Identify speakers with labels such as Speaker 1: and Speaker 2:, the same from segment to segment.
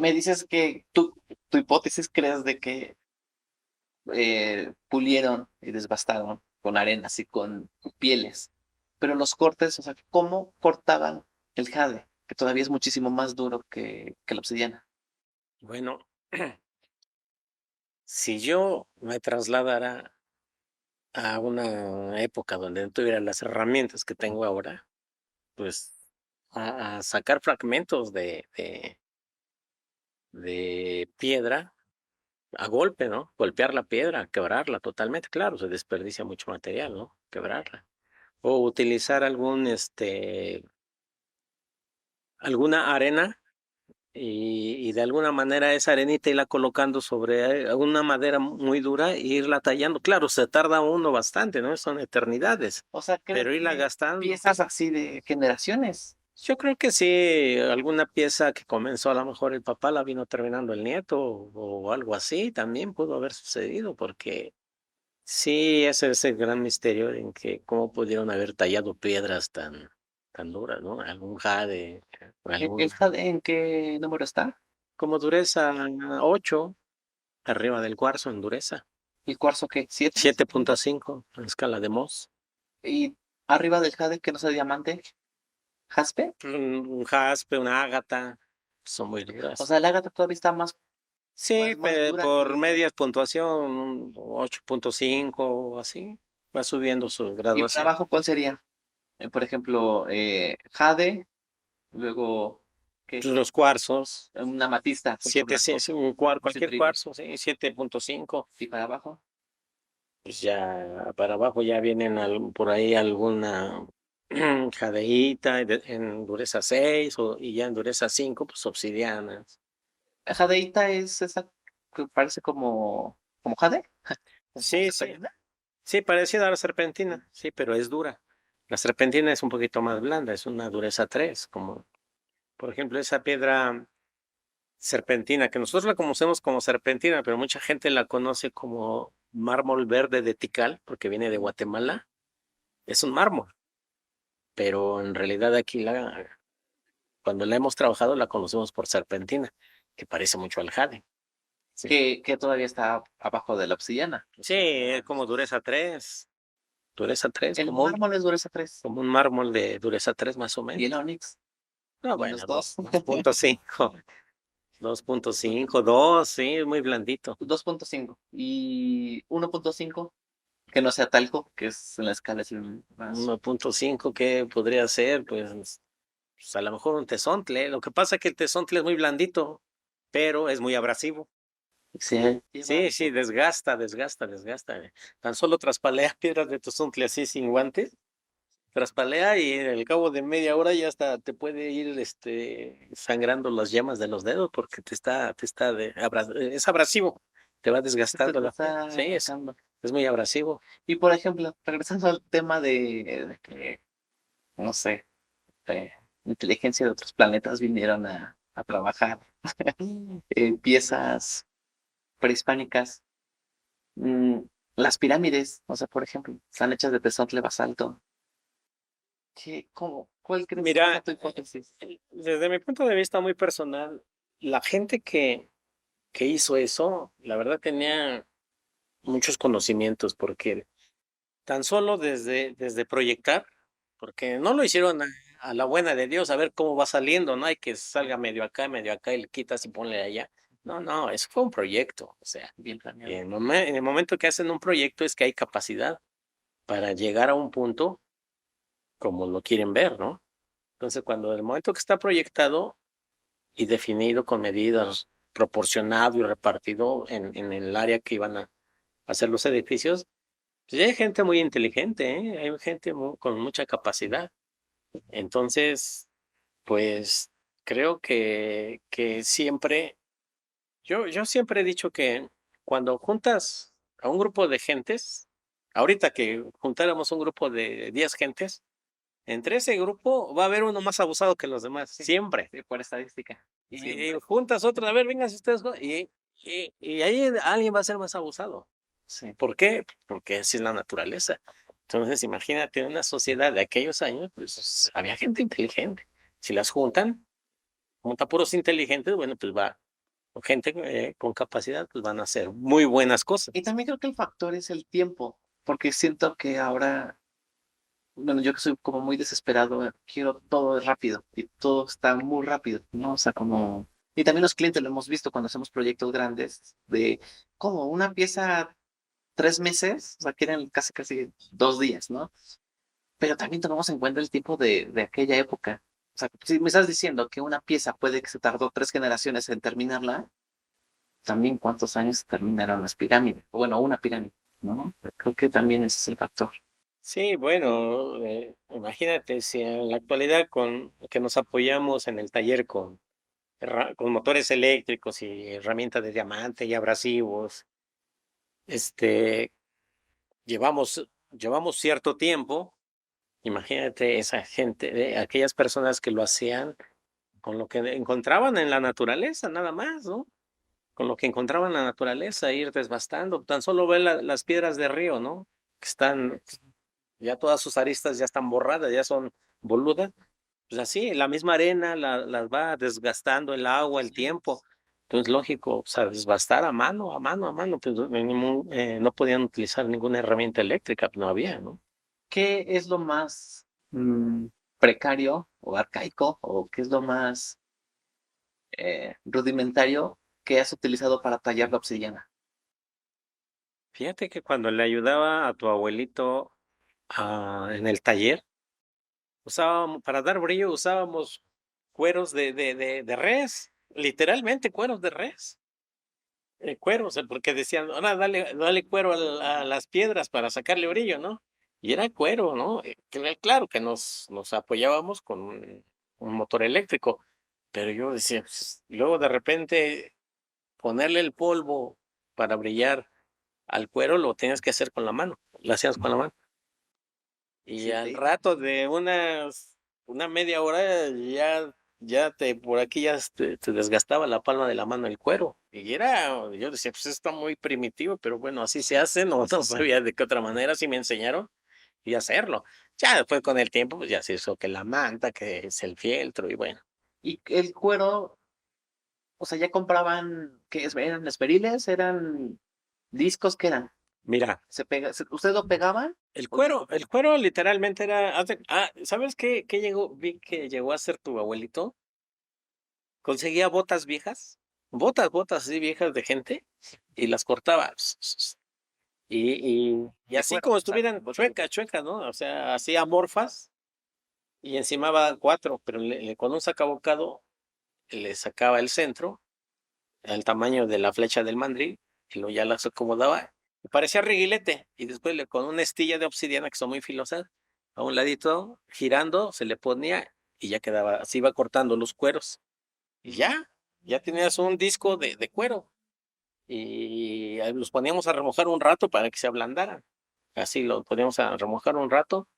Speaker 1: me dices que tu hipótesis crees de que pulieron y desbastaron con arenas y con pieles, pero los cortes, o sea, ¿cómo cortaban el jade? Que todavía es muchísimo más duro que la obsidiana.
Speaker 2: Bueno, si yo me trasladara a una época donde no tuviera las herramientas que tengo ahora, pues, a sacar fragmentos de piedra a golpe, ¿no? Golpear la piedra, quebrarla totalmente, claro, se desperdicia mucho material, ¿no? Quebrarla. O utilizar alguna arena y de alguna manera esa arenita irla colocando sobre una madera muy dura e irla tallando. Claro, se tarda uno bastante, ¿no? Son eternidades,
Speaker 1: O sea, ¿crees
Speaker 2: pero irla
Speaker 1: que
Speaker 2: gastando.
Speaker 1: piezas así de generaciones?
Speaker 2: Yo creo que sí, alguna pieza que comenzó a lo mejor el papá la vino terminando el nieto o algo así, también pudo haber sucedido, porque sí, ese es el gran misterio en que cómo pudieron haber tallado piedras tan duras, ¿no? Algún jade,
Speaker 1: ¿El
Speaker 2: alguna
Speaker 1: jade en qué número está?
Speaker 2: como dureza 8 arriba del cuarzo en dureza,
Speaker 1: ¿El cuarzo qué? ¿7?
Speaker 2: 7.5 en escala de Mohs.
Speaker 1: Y arriba del jade que no sea diamante, jaspe.
Speaker 2: Un jaspe, una ágata, son muy
Speaker 1: O
Speaker 2: duras.
Speaker 1: sea, el ágata todavía está
Speaker 2: Sí,
Speaker 1: más dura
Speaker 2: por
Speaker 1: que...
Speaker 2: medias puntuación, un 8.5 o así, va subiendo su
Speaker 1: ¿Y para
Speaker 2: graduación.
Speaker 1: abajo cuál sería? Por ejemplo, jade, luego, ¿qué?
Speaker 2: Los cuarzos,
Speaker 1: Una amatista, punto
Speaker 2: 7, sí,
Speaker 1: blanco,
Speaker 2: sí,
Speaker 1: un
Speaker 2: cualquier
Speaker 1: citrino.
Speaker 2: cuarzo, sí, 7.5.
Speaker 1: Y para abajo,
Speaker 2: Pues ya para abajo ya vienen por ahí alguna jadeíta en dureza 6 y ya en dureza 5 pues obsidianas.
Speaker 1: jadeíta es esa que parece como jade, como
Speaker 2: Sí, sí,
Speaker 1: serpentina.
Speaker 2: sí, parecida a la serpentina, sí, pero es dura. La serpentina es un poquito más blanda, es una dureza 3 como por ejemplo esa piedra serpentina, que nosotros la conocemos como serpentina, pero mucha gente la conoce como mármol verde de Tikal, porque viene de Guatemala. Es un mármol, pero en realidad aquí cuando la hemos trabajado la conocemos por serpentina, que parece mucho al jade. Sí,
Speaker 1: Que todavía está abajo de la obsidiana.
Speaker 2: sí, es como dureza 3
Speaker 1: El mármol es dureza 3
Speaker 2: como un mármol de dureza 3 más o
Speaker 1: y
Speaker 2: menos.
Speaker 1: el onix,
Speaker 2: No,
Speaker 1: y los
Speaker 2: bueno,
Speaker 1: dos.
Speaker 2: 2.5, 2.5, 2, sí, muy blandito.
Speaker 1: 2.5 y 1.5, que no sea talco, que es en la escala así más.
Speaker 2: 1.5, ¿qué podría ser? Pues a lo mejor un tesontle. Lo que pasa es que el tesontle es muy blandito, pero es muy abrasivo.
Speaker 1: Sí,
Speaker 2: Sí, sí, desgasta. Tan solo traspalea piedras de tesontle así sin guantes, traspalea y al cabo de media hora ya hasta te puede ir sangrando las yemas de los dedos porque es abrasivo, te va
Speaker 1: se
Speaker 2: desgastando
Speaker 1: te
Speaker 2: la piel.
Speaker 1: está
Speaker 2: Sí,
Speaker 1: gastando.
Speaker 2: es muy abrasivo.
Speaker 1: Y por ejemplo, regresando al tema de que, no sé, eh, inteligencia de otros planetas vinieron a trabajar piezas prehispánicas. mm, las pirámides, o sea, por ejemplo, están hechas de tezontle basalto. ¿Cuál crees que sea
Speaker 2: Mira,
Speaker 1: tu hipótesis?
Speaker 2: desde mi punto de vista muy personal, la gente que hizo eso, la verdad tenía muchos conocimientos, porque tan solo desde proyectar, porque no lo hicieron a la buena de Dios, a ver cómo va saliendo, no hay que salga medio acá y le quitas y ponle allá. No, no, eso fue un proyecto, o sea,
Speaker 1: Bien
Speaker 2: y
Speaker 1: planeado.
Speaker 2: en el momento que hacen un proyecto es que hay capacidad para llegar a un punto como lo quieren ver, ¿no? Entonces, cuando el momento que está proyectado y definido con medidas, proporcionado y repartido en el área que iban a hacer los edificios, pues ya hay gente muy inteligente, ¿eh? Hay gente con mucha capacidad. Entonces, pues creo que siempre, yo siempre he dicho que cuando juntas a un grupo de gentes, ahorita que juntáramos un grupo de 10 gentes, entre ese grupo va a haber uno más abusado que los demás,
Speaker 1: Sí,
Speaker 2: siempre.
Speaker 1: sí, por estadística,
Speaker 2: Y
Speaker 1: siempre.
Speaker 2: juntas otro, a ver, vengan ustedes, y ahí alguien va a ser más abusado.
Speaker 1: Sí.
Speaker 2: ¿Por qué? Porque así es la naturaleza. Entonces, imagínate una sociedad de aquellos años, pues había gente inteligente. Si las juntan puros inteligentes, bueno, pues va. o gente con capacidad, pues van a hacer muy buenas cosas.
Speaker 1: Y también creo que el factor es el tiempo, porque siento que ahora, bueno, yo que soy como muy desesperado, quiero todo rápido y todo está muy rápido, ¿no? O sea, como... Y también los clientes lo hemos visto cuando hacemos proyectos grandes, de como una pieza 3 meses, o sea, quieren casi 2 días, ¿no? Pero también tomamos en cuenta el tiempo de aquella época. O sea, si me estás diciendo que una pieza puede que se tardó 3 generaciones en terminarla, también cuántos años se terminaron las pirámides, o bueno, una pirámide, ¿no? Creo que también ese es el factor.
Speaker 2: Sí, bueno, imagínate si en la actualidad con que nos apoyamos en el taller con motores eléctricos y herramientas de diamante y abrasivos, este, llevamos cierto tiempo. Imagínate esa gente, aquellas personas que lo hacían con lo que encontraban en la naturaleza, nada más, ¿no? Con lo que encontraban en la naturaleza, ir desbastando. Tan solo ve las piedras de río, ¿no? Que están, ya todas sus aristas ya están borradas, ya son boludas. Pues así, la misma arena las va desgastando el agua, el tiempo. Entonces, lógico, o sea, desbastar a mano, pues no podían utilizar ninguna herramienta eléctrica, pues no había, ¿no?
Speaker 1: ¿Qué es lo más precario o arcaico o qué es lo más rudimentario que has utilizado para tallar la obsidiana?
Speaker 2: Fíjate que cuando le ayudaba a tu abuelito en el taller, para dar brillo, usábamos cueros de res, literalmente cueros de res. Cueros, porque decían, ahora dale cuero a las piedras para sacarle brillo, ¿no? Y era cuero, ¿no? Claro que nos apoyábamos con un motor eléctrico, pero yo decía, pues, luego de repente ponerle el polvo para brillar al cuero lo tienes que hacer con la mano, lo hacías con la mano. Y
Speaker 1: Sí,
Speaker 2: al rato de una media hora por aquí ya te desgastaba la palma de la mano el cuero. Yo decía, pues está muy primitivo, pero bueno, así se hace, no sabía de qué otra manera, sí me enseñaron y hacerlo. Ya después con el tiempo, pues ya se hizo que la manta, que es el fieltro y bueno.
Speaker 1: y el cuero, o sea, ya compraban, ¿eran esperiles? ¿Eran discos? ¿Qué eran?
Speaker 2: Mira,
Speaker 1: ¿Ustedes lo pegaban?
Speaker 2: el cuero literalmente era, ¿sabes qué vi que llegó a ser tu abuelito? Conseguía botas viejas, botas así viejas de gente, y las cortaba. Y
Speaker 1: De
Speaker 2: así
Speaker 1: cuero,
Speaker 2: como
Speaker 1: o sea,
Speaker 2: estuvieran chuecas, ¿no? O sea, así amorfas, y encima va 4, pero con un sacabocado le sacaba el centro, al tamaño de la flecha del mandril, y luego ya las acomodaba, y parecía reguilete, y después con una estilla de obsidiana que son muy filosas, a un ladito, girando, se le ponía, y ya quedaba, así iba cortando los cueros. Y ya tenías un disco de cuero y los poníamos a remojar un rato para que se ablandaran. Así lo poníamos a remojar un rato,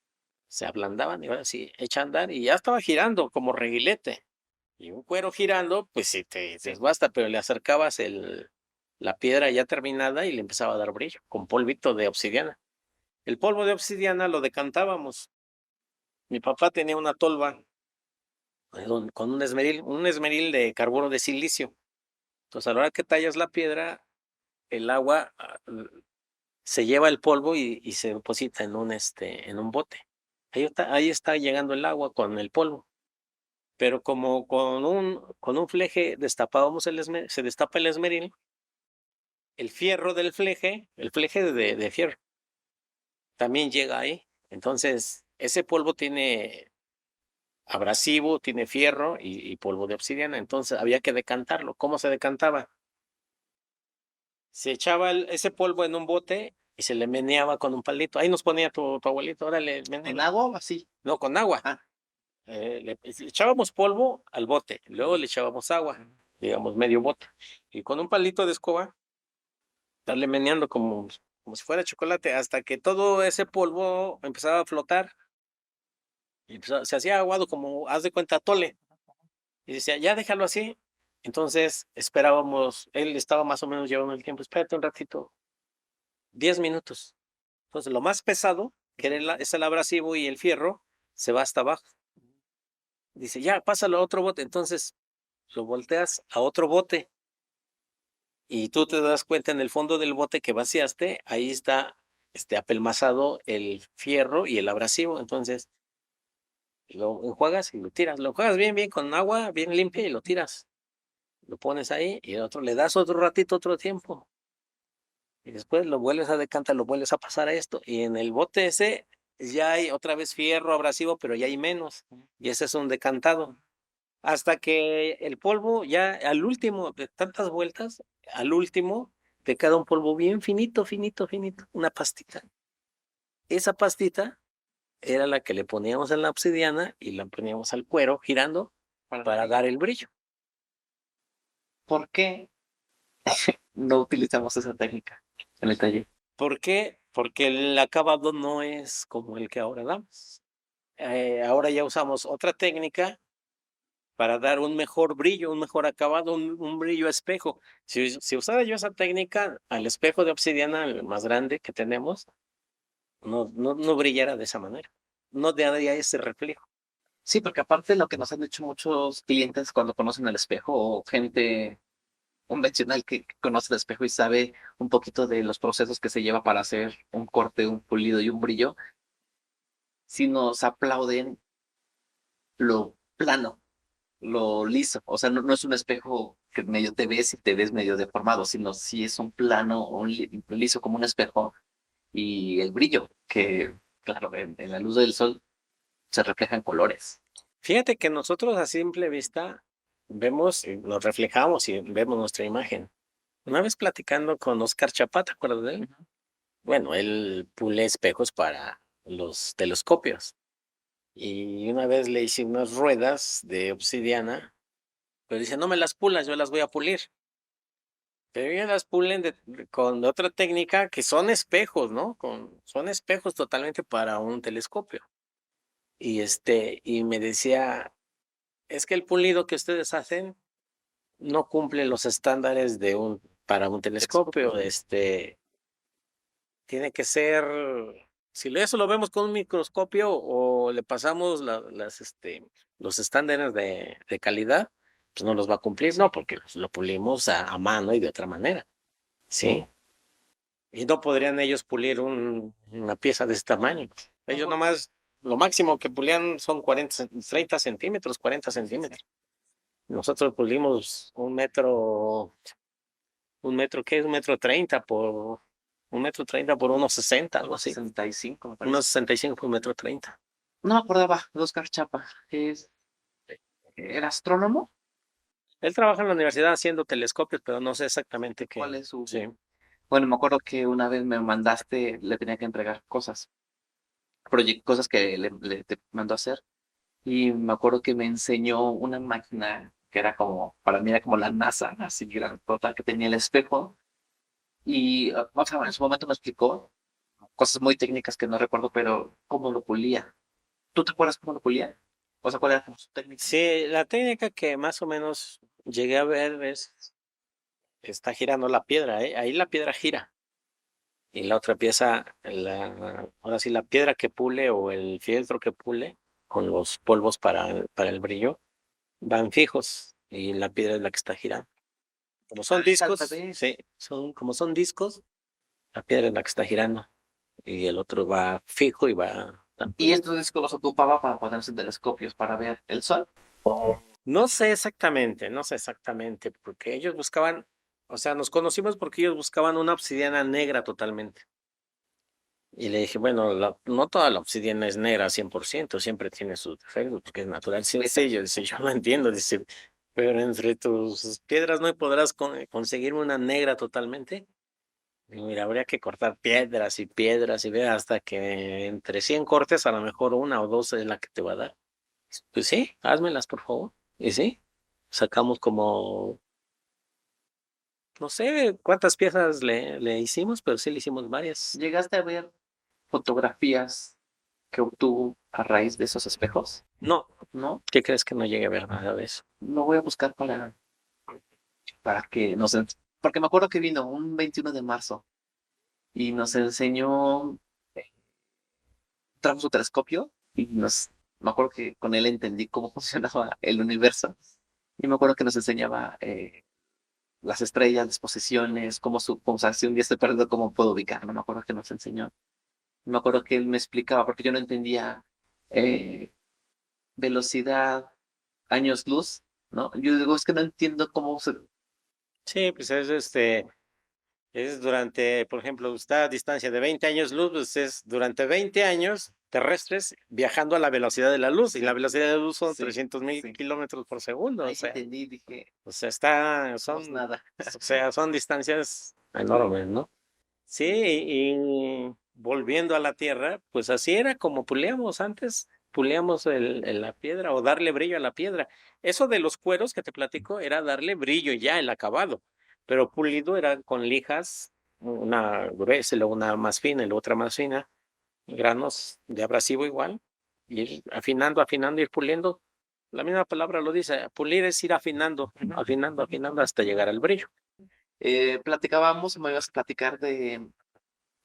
Speaker 2: se ablandaban y ahora sí, echa a andar y ya estaba girando como reguilete. Y un cuero girando, pues sí te desbasta, pero le acercabas la piedra ya terminada y le empezaba a dar brillo con polvito de obsidiana. El polvo de obsidiana lo decantábamos. Mi papá tenía una tolva con un esmeril de carburo de silicio. Entonces, a la hora que tallas la piedra, el agua se lleva el polvo y se deposita en un bote. Ahí está llegando el agua con el polvo. Pero como con un fleje destapábamos se destapa el esmeril, el fierro del fleje, el fleje de fierro, también llega ahí. Entonces, ese polvo tiene abrasivo, tiene fierro y polvo de obsidiana. Entonces, había que decantarlo. ¿Cómo se decantaba? Se echaba ese polvo en un bote y se le meneaba con un palito. Ahí nos ponía tu abuelito, órale,
Speaker 1: ¿En
Speaker 2: menéale.
Speaker 1: agua o así?
Speaker 2: No, con agua.
Speaker 1: Ah,
Speaker 2: Le echábamos polvo al bote, luego le echábamos agua, digamos medio bote. Y con un palito de escoba, darle meneando como si fuera chocolate, hasta que todo ese polvo empezaba a flotar. Y se hacía aguado como, haz de cuenta, tole. Y decía, ya déjalo así. Entonces esperábamos, él estaba más o menos llevando el tiempo, espérate un ratito, 10 minutos. Entonces, lo más pesado, que era es el abrasivo y el fierro, se va hasta abajo. Dice, ya, pásalo a otro bote. Entonces, lo volteas a otro bote y tú te das cuenta en el fondo del bote que vaciaste, ahí está apelmazado el fierro y el abrasivo. Entonces lo enjuagas y lo tiras. Lo enjuagas bien, bien con agua, bien limpia y lo tiras. Lo pones ahí y el otro le das otro ratito, otro tiempo. Y después lo vuelves a decantar, lo vuelves a pasar a esto. Y en el bote ese ya hay otra vez fierro abrasivo, pero ya hay menos. Y ese es un decantado. Hasta que el polvo ya al último de tantas vueltas, al último te queda un polvo bien finito, finito, finito, una pastita. Esa pastita era la que le poníamos en la obsidiana y la poníamos al cuero girando para dar el brillo.
Speaker 1: ¿Por qué no utilizamos esa técnica en el taller?
Speaker 2: ¿Por qué? Porque el acabado no es como el que ahora damos. Ahora ya usamos otra técnica para dar un mejor brillo, un mejor acabado, un brillo espejo. Si usara yo esa técnica al espejo de obsidiana, el más grande que tenemos, no brillara de esa manera. No daría ese reflejo.
Speaker 1: Sí, porque aparte lo que nos han dicho muchos clientes cuando conocen el espejo o gente convencional que conoce el espejo y sabe un poquito de los procesos que se lleva para hacer un corte, un pulido y un brillo, si nos aplauden lo plano, lo liso. O sea, no es un espejo que medio te ves y te ves medio deformado, sino si es un plano o un liso como un espejo y el brillo, que claro, en la luz del sol se reflejan colores.
Speaker 2: Fíjate que nosotros a simple vista vemos, nos reflejamos y vemos nuestra imagen. Una vez platicando con Oscar Chapa, ¿te acuerdas de él?
Speaker 1: Ujú.
Speaker 2: Bueno, él pule espejos para los telescopios. Y una vez le hice unas ruedas de obsidiana, pero dice, no me las pulas, yo las voy a pulir. Pero ellos las pulen con otra técnica que son espejos, ¿no? Son espejos totalmente para un telescopio. Y me decía, es que el pulido que ustedes hacen no cumple los estándares para un telescopio. Tiene que ser, si eso lo vemos con un microscopio o le pasamos los estándares de calidad, pues no los va a cumplir, no, porque lo pulimos a mano y de otra manera, ¿sí? Y no podrían ellos pulir una pieza de ese tamaño. Ellos nomás, lo máximo que pulían son 30 centímetros, 40 centímetros. Nosotros pulimos ¿qué es? 1,30 m por 1,30 m por 1,60 m, algo así.
Speaker 1: 65, me parece.
Speaker 2: 1,65 por 1,30 m.
Speaker 1: No me acordaba de Oscar Chapa. ¿Era astrónomo?
Speaker 2: Él trabaja en la universidad haciendo telescopios, pero no sé exactamente
Speaker 1: ¿Cuál
Speaker 2: qué.
Speaker 1: es su...?
Speaker 2: Sí.
Speaker 1: Bueno, me acuerdo que una vez me mandaste, le tenía que entregar cosas, cosas que te mandó a hacer. Y me acuerdo que me enseñó una máquina que era como, para mí era como la NASA, así grandota, que tenía el espejo. Y, o sea, en su momento me explicó cosas muy técnicas que no recuerdo, pero cómo lo pulía. ¿Tú te acuerdas cómo lo pulía? O sea, ¿cuál era como su técnica?
Speaker 2: Sí, la técnica que más o menos llegué a ver está girando la piedra, ¿eh? Ahí la piedra gira. Y la otra pieza, ahora sí, la piedra que pule o el fieltro que pule con los polvos para el brillo, van fijos y la piedra es la que está girando. Como son
Speaker 1: Es al
Speaker 2: discos,
Speaker 1: revés.
Speaker 2: sí, como son discos, la piedra es la que está girando y el otro va fijo y va.
Speaker 1: Y estos discos los ocupaba para ponerse en telescopios para ver el sol.
Speaker 2: No sé exactamente, porque ellos buscaban, o sea, nos conocimos porque ellos buscaban una obsidiana negra totalmente. Y le dije, bueno, no toda la obsidiana es negra 100%, siempre tiene sus defectos, porque es natural. Sí, sí, yo lo entiendo, dice, pero entre tus piedras no podrás conseguirme una negra totalmente. Y mira, habría que cortar piedras y ver hasta que entre 100 cortes, a lo mejor una o dos es la que te va a dar. Pues sí, házmelas, por favor. Y sí, sacamos como, no sé cuántas piezas le hicimos, pero sí le hicimos varias.
Speaker 1: ¿Llegaste a ver fotografías que obtuvo a raíz de esos espejos?
Speaker 2: No,
Speaker 1: ¿No?
Speaker 2: ¿qué crees que no llegue a ver nada de eso?
Speaker 1: Lo voy a buscar para que nos... Porque me acuerdo que vino un 21 de marzo y nos enseñó, trajo su telescopio y me acuerdo que con él entendí cómo funcionaba el universo y me acuerdo que nos enseñaba las estrellas, las posiciones, o sea, si un día estoy perdido, cómo puedo ubicar. No me acuerdo que nos enseñó. Me acuerdo que él me explicaba, porque yo no entendía eh, velocidad, años luz, ¿no? Yo digo, es que no entiendo cómo se...
Speaker 2: Sí, pues es durante, por ejemplo, está a distancia de 20 años luz, pues es durante 20 años terrestres viajando a la velocidad de la luz, y la velocidad de la luz son
Speaker 1: Sí,
Speaker 2: 300.000
Speaker 1: sí.
Speaker 2: kilómetros por segundo,
Speaker 1: Ahí entendí, dije,
Speaker 2: o sea,
Speaker 1: no somos nada.
Speaker 2: o sea, son distancias enormes, ¿no? Sí, y volviendo a la Tierra, pues así era como puleamos antes, puleamos la piedra o darle brillo a la piedra. Eso de los cueros que te platico era darle brillo ya, el acabado, pero pulido era con lijas, una gruesa, y luego una más fina y la otra más fina, granos de abrasivo igual, y ir afinando, afinando, ir puliendo. La misma palabra lo dice, pulir es ir afinando, afinando, afinando hasta llegar al brillo.
Speaker 1: Platicábamos, me ibas a platicar de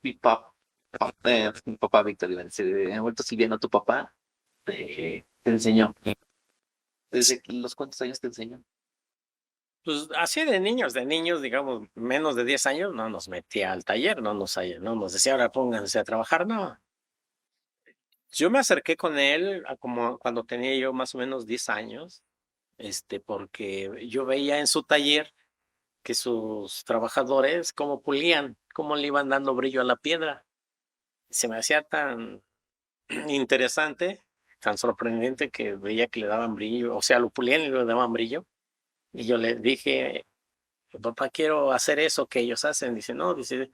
Speaker 1: mi papá Víctor, iba a decir, vuelto Silviano, tu papá, te enseñó. ¿Desde los cuántos años te enseñó?
Speaker 2: Pues así de niños, digamos, menos de 10 años, no nos metía al taller, no nos decía, ahora pónganse a trabajar, no. Yo me acerqué con él como cuando tenía yo más o menos 10 años, porque yo veía en su taller que sus trabajadores cómo pulían, cómo le iban dando brillo a la piedra. Se me hacía tan interesante, tan sorprendente, que veía que le daban brillo, o sea, lo pulían y le daban brillo. Y yo le dije, papá, quiero hacer eso que ellos hacen. Dice, no, dice,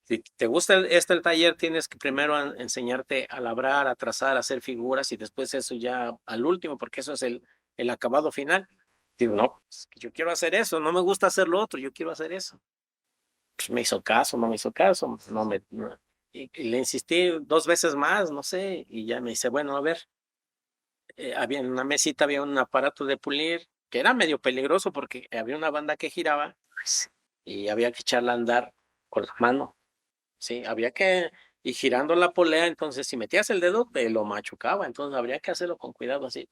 Speaker 2: si te gusta el taller, tienes que primero enseñarte a labrar, a trazar, a hacer figuras, y después eso ya al último, porque eso es el acabado final. Digo, no, pues, yo quiero hacer eso, no me gusta hacer lo otro, yo quiero hacer eso. Pues me hizo caso, no me hizo caso, y le insistí 2 veces más, no sé, y ya me dice, bueno, a ver, había en una mesita, había un aparato de pulir que era medio peligroso porque había una banda que giraba y había que echarla a andar con la mano, sí, y girando la polea, entonces si metías el dedo te lo machucaba, entonces habría que hacerlo con cuidado así,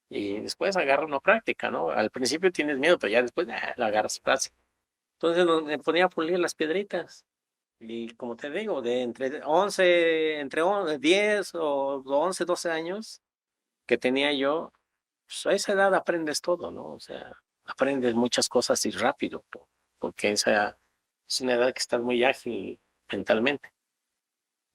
Speaker 2: y después agarra una práctica, ¿no? Al principio tienes miedo, pero ya después la agarras fácil. Entonces me ponía a pulir las piedritas. Y como te digo, de entre 10 o 11 12 años que tenía yo, pues a esa edad aprendes todo, ¿no? O sea, aprendes muchas cosas y rápido, porque esa es una edad que estás muy ágil mentalmente.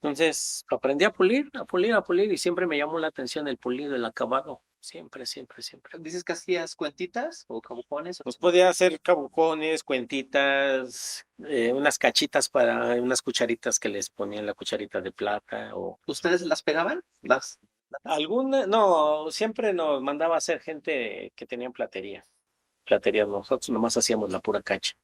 Speaker 2: Entonces, aprendí a pulir, a pulir, a pulir, y siempre me llamó la atención el pulido, el acabado. Siempre, siempre, siempre.
Speaker 1: ¿Dices que hacías cuentitas o cabujones?
Speaker 2: Pues podía hacer cabucones, cuentitas, unas cachitas para unas cucharitas que les ponían la cucharita de plata o
Speaker 1: ¿Ustedes las pegaban? Las...
Speaker 2: no, siempre nos mandaba a hacer gente que tenía platería. Platería, nosotros nomás hacíamos la pura cacha.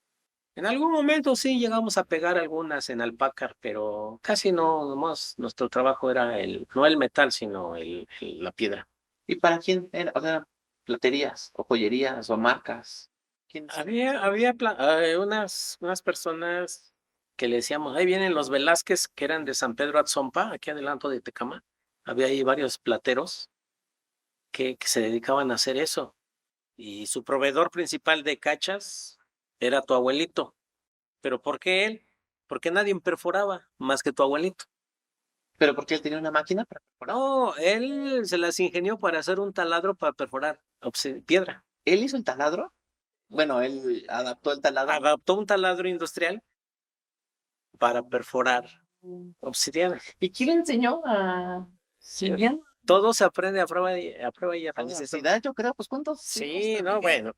Speaker 2: En algún momento sí llegamos a pegar algunas en alpácar, pero casi no, nomás nuestro trabajo era no el metal, sino la piedra.
Speaker 1: ¿Y para quién era? O sea, platerías o joyerías o marcas. ¿Quién?
Speaker 2: Había unas personas que le decíamos, ahí vienen los Velázquez, que eran de San Pedro Atzompa, aquí adelanto de Tecama. Había ahí varios plateros que se dedicaban a hacer eso. Y su proveedor principal de cachas era tu abuelito. ¿Pero por qué él? Porque nadie perforaba más que tu abuelito.
Speaker 1: ¿Pero porque él tenía una máquina para perforar?
Speaker 2: No, él se las ingenió para hacer un taladro para perforar piedra.
Speaker 1: ¿Él hizo el taladro? Bueno, él adaptó el taladro.
Speaker 2: Adaptó un taladro industrial para perforar obsidiana.
Speaker 1: ¿Y quién le enseñó a Silvian?
Speaker 2: Todo se aprende a prueba y
Speaker 1: A
Speaker 2: error.
Speaker 1: necesidad, yo creo, pues ¿cuántos?
Speaker 2: Sí, no, bueno,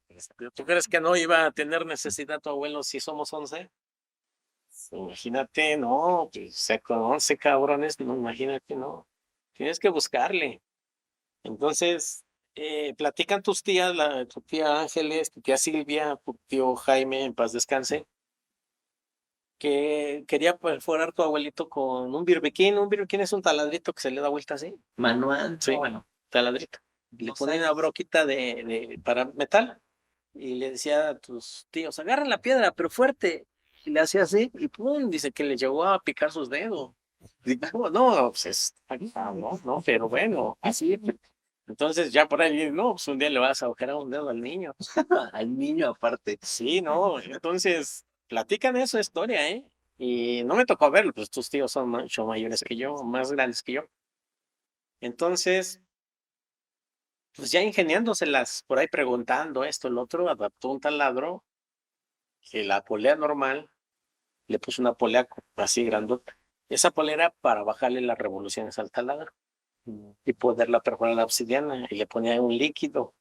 Speaker 2: ¿tú crees que no iba a tener necesidad tu abuelo si somos 11? Imagínate, no, pues, o sea, con 11 cabrones, no, imagínate, no. Tienes que buscarle. Entonces, platican tus tías, tu tía Ángeles, tu tía Silvia, tu tío Jaime, en paz descanse, que quería perforar tu abuelito con un birbequín. Un birbequín es un taladrito que se le da vuelta así.
Speaker 1: Manual,
Speaker 2: Sí,
Speaker 1: no, bueno,
Speaker 2: taladrito. Le
Speaker 1: no
Speaker 2: ponen una
Speaker 1: sabes.
Speaker 2: broquita para metal y le decía a tus tíos, agarra la piedra, pero fuerte. Y le hacía así y pum, dice que le llegó a picar sus dedos. Digo, no, pues no, pero bueno, así. Entonces ya por ahí, no, pues un día le vas a agujerar un dedo al niño.
Speaker 1: Al niño aparte.
Speaker 2: Sí, no, entonces platican esa historia, ¿eh? Y no me tocó verlo, pues tus tíos son mucho mayores que yo, más grandes que yo. Entonces, pues ya ingeniándoselas, por ahí preguntando esto, el otro, adaptó un taladro que la polea normal le puso una polea así grandota. Esa polea era para bajarle las revoluciones al taladro y poderla perforar la obsidiana y le ponía un líquido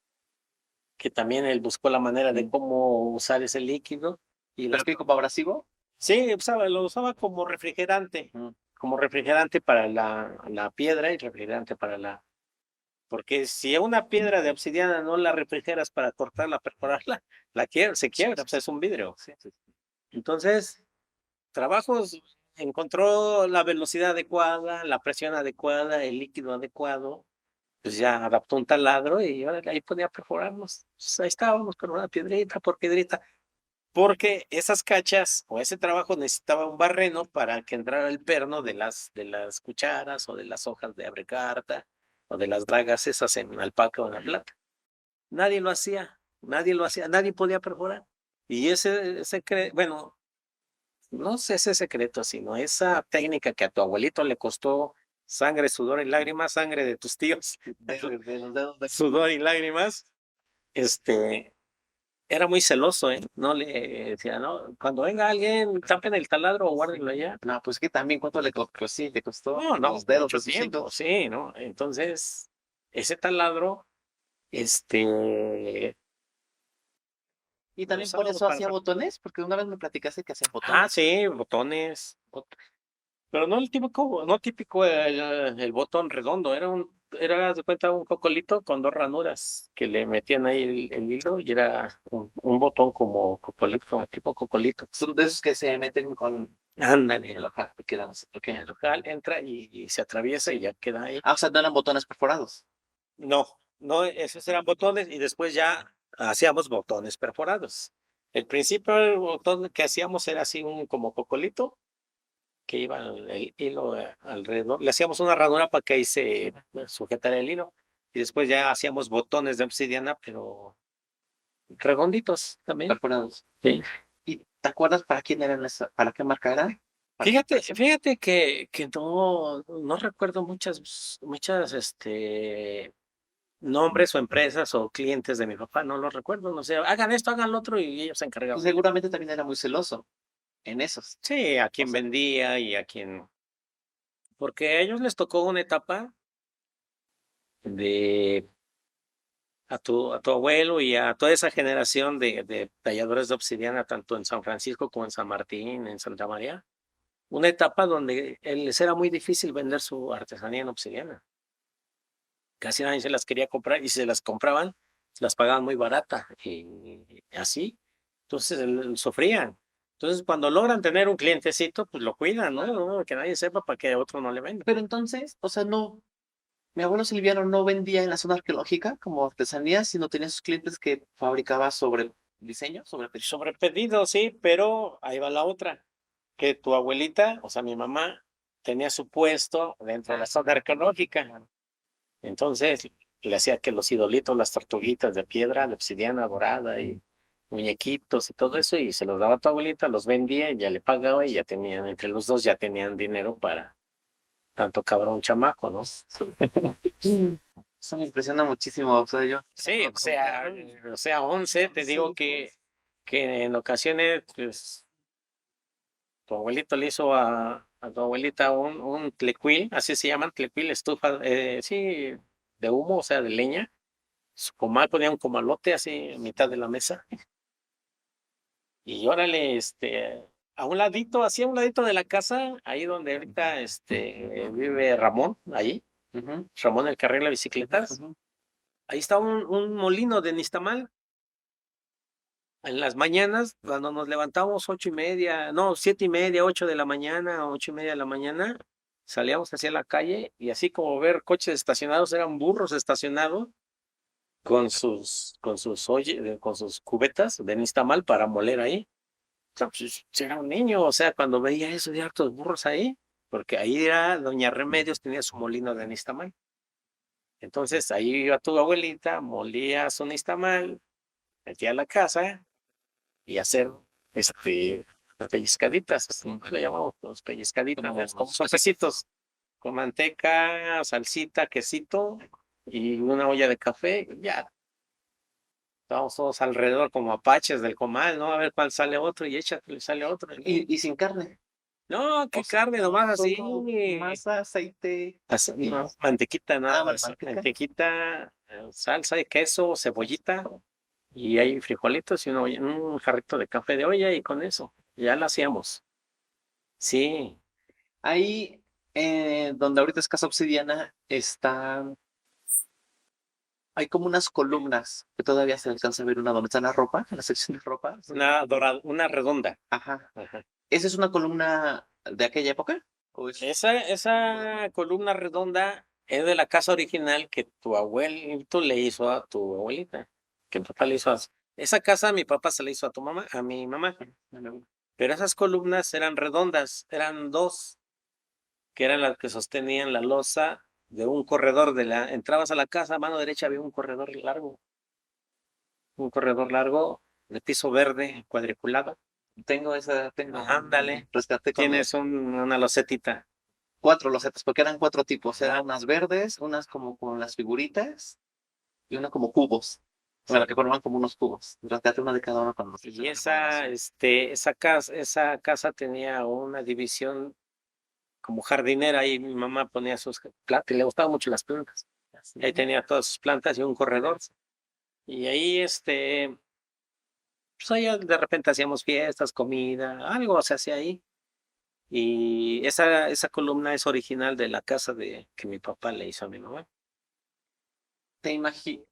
Speaker 2: que también él buscó la manera de cómo usar ese líquido y
Speaker 1: ¿Pero qué, como abrasivo?
Speaker 2: sí, lo usaba como refrigerante para la piedra y refrigerante para porque si a una piedra de obsidiana no la refrigeras para cortarla, perforarla, se quiebra, pues es un vidrio.
Speaker 1: Sí, sí.
Speaker 2: Entonces, trabajos, encontró la velocidad adecuada, la presión adecuada, el líquido adecuado, pues ya adaptó un taladro y ahí podía perforarnos. Pues ahí estábamos con una piedrita por piedrita, porque esas cachas o ese trabajo necesitaba un barreno para que entrara el perno de las cucharas o de las hojas de abrecarta o de las dragas esas en alpaca o en la plata. Nadie lo hacía, nadie podía perforar. Y bueno, no sé ese secreto, sino esa técnica que a tu abuelito le costó sangre, sudor y lágrimas, sangre de tus tíos,
Speaker 1: De los dedos de...
Speaker 2: sudor y lágrimas, este, era muy celoso, ¿eh? No le decía, no, cuando venga alguien, tapen el taladro o guárdenlo allá.
Speaker 1: No, pues que también cuánto le costó, pues sí, le costó
Speaker 2: No,
Speaker 1: los dedos
Speaker 2: mucho
Speaker 1: de sus
Speaker 2: tiempo,
Speaker 1: hijos.
Speaker 2: sí, ¿no? Entonces, ese taladro, este,
Speaker 1: Y
Speaker 2: lo
Speaker 1: también por
Speaker 2: usábamos
Speaker 1: eso
Speaker 2: para...
Speaker 1: hacía botones, porque una vez me platicaste que hacían
Speaker 2: Ah,
Speaker 1: botones.
Speaker 2: sí, botones. Pero no el típico, no típico el botón redondo, era haz de cuenta un cocolito con dos ranuras que le metían ahí el hilo y era un botón como cocolito, tipo cocolito.
Speaker 1: Son de esos que se meten con
Speaker 2: Ándale,
Speaker 1: el ojal, que quedan así
Speaker 2: el
Speaker 1: pequeños.
Speaker 2: ojal entra y se atraviesa y ya queda ahí.
Speaker 1: Ah, o sea, no eran botones perforados.
Speaker 2: No, no, esos eran botones y después ya hacíamos botones perforados. El principio el botón que hacíamos era así un como cocolito que iba el hilo alrededor. Le hacíamos una ranura para que ahí se sujetara el hilo. Y después ya hacíamos botones de obsidiana, pero redonditos también.
Speaker 1: Perforados.
Speaker 2: Sí.
Speaker 1: ¿Y te acuerdas para quién eran esas, para qué marca eran?
Speaker 2: Fíjate que no recuerdo muchas, nombres o empresas o clientes de mi papá, no los recuerdo, no sé, hagan esto, hagan lo otro y ellos se
Speaker 1: Pues
Speaker 2: encargaban.
Speaker 1: seguramente también era muy celoso en esos.
Speaker 2: Sí, a
Speaker 1: O
Speaker 2: quien
Speaker 1: sea,
Speaker 2: vendía y a quien, porque a ellos les tocó una etapa de a tu abuelo y a toda esa generación de talladores de obsidiana, tanto en San Francisco como en San Martín, en Santa María, una etapa donde les era muy difícil vender su artesanía en obsidiana. Casi nadie se las quería comprar y si se las compraban, se las pagaban muy barata y así. Entonces sufrían. Entonces, cuando logran tener un clientecito, pues lo cuidan, ¿no? No, que nadie sepa para que otro no le venda.
Speaker 1: pero entonces, o sea, no, mi abuelo Silviano no vendía en la zona arqueológica como artesanía, sino tenía sus clientes que fabricaba sobre diseño, sobre pedido.
Speaker 2: Sobre pedido, sí, pero ahí va la otra, que tu abuelita, o sea, mi mamá, tenía su puesto dentro de la zona arqueológica. Entonces, le hacía que los idolitos, las tortuguitas de piedra, de obsidiana dorada y muñequitos y todo eso, y se los daba a tu abuelita, los vendía, y ya le pagaba y ya tenían, entre los dos ya tenían dinero para tanto cabrón chamaco, ¿no?
Speaker 1: Eso me impresiona muchísimo, o sea, yo.
Speaker 2: Sí, o sea, 11, te digo que en ocasiones, pues, tu abuelito le hizo a tu abuelita un tlecuil, así se llaman, tlecuil, estufa, sí, de humo, o sea, de leña. Su comal ponía un comalote así en mitad de la mesa. Y órale, a un ladito, así a un ladito de la casa, ahí donde ahorita vive Ramón, ahí,
Speaker 1: Ujú,
Speaker 2: Ramón el que arregla bicicletas.
Speaker 1: ujú.
Speaker 2: Ahí está un molino de nixtamal. En las mañanas, cuando nos levantamos 8:30, no, 7:30, 8 de la mañana, 8:30 de la mañana, salíamos hacia la calle y así como ver coches estacionados, eran burros estacionados con sus cubetas de nixtamal para moler ahí. O sea, pues, era un niño, o sea, cuando veía eso de hartos burros ahí, porque ahí era Doña Remedios, tenía su molino de nixtamal. Entonces ahí iba tu abuelita, molía su nixtamal, metía a la casa y hacer pellizcaditas, así le llamamos los pellizcaditas,
Speaker 1: Como
Speaker 2: es como
Speaker 1: los
Speaker 2: sopecitos, con manteca, salsita, quesito y una olla de café, y ya. Estábamos todos alrededor como apaches del comal, ¿no? A ver cuál sale otro y échate, sale otro.
Speaker 1: y sin carne.
Speaker 2: No,
Speaker 1: O
Speaker 2: qué
Speaker 1: sea,
Speaker 2: carne, nomás así.
Speaker 1: solo masa, aceite
Speaker 2: Así,
Speaker 1: y
Speaker 2: no, mantequita, nada más.
Speaker 1: manteca.
Speaker 2: Mantequita, salsa y queso, cebollita. Y hay frijolitos y un jarrito de café de olla y con eso. Ya lo hacíamos. Sí.
Speaker 1: Ahí, donde ahorita es Casa Obsidiana, hay como unas columnas que todavía se alcanza a ver una donde está la ropa, en la sección de ropa.
Speaker 2: Una dorada, una redonda.
Speaker 1: Ajá.
Speaker 2: Ajá.
Speaker 1: ¿Esa es una columna de aquella época? ¿O es
Speaker 2: Esa columna redonda es de la casa original que tu abuelito le hizo a tu abuelita. Que mi papá le hizo a... Esa casa mi papá se la hizo a tu mamá, a mi mamá. Pero esas columnas eran redondas, eran dos, que eran las que sostenían la losa de un corredor entrabas a la casa, a mano derecha había un corredor largo de piso verde, cuadriculado.
Speaker 1: tengo,
Speaker 2: Ándale,
Speaker 1: rescaté
Speaker 2: tienes una losetita.
Speaker 1: 4 losetas, porque eran 4 tipos,
Speaker 2: Ajá.
Speaker 1: eran unas verdes, unas como con las figuritas y una como cubos, bueno, que formaban como unos cubos. Rescaté una de cada uno con los
Speaker 2: Y esa casa tenía una división como jardinera y mi mamá ponía sus plantas, y le gustaban mucho las plantas. Ahí tenía todas sus plantas y un corredor. Y ahí, pues ahí de repente hacíamos fiestas, comida, algo se hacía ahí. Y esa columna es original de la casa que mi papá le hizo a mi mamá.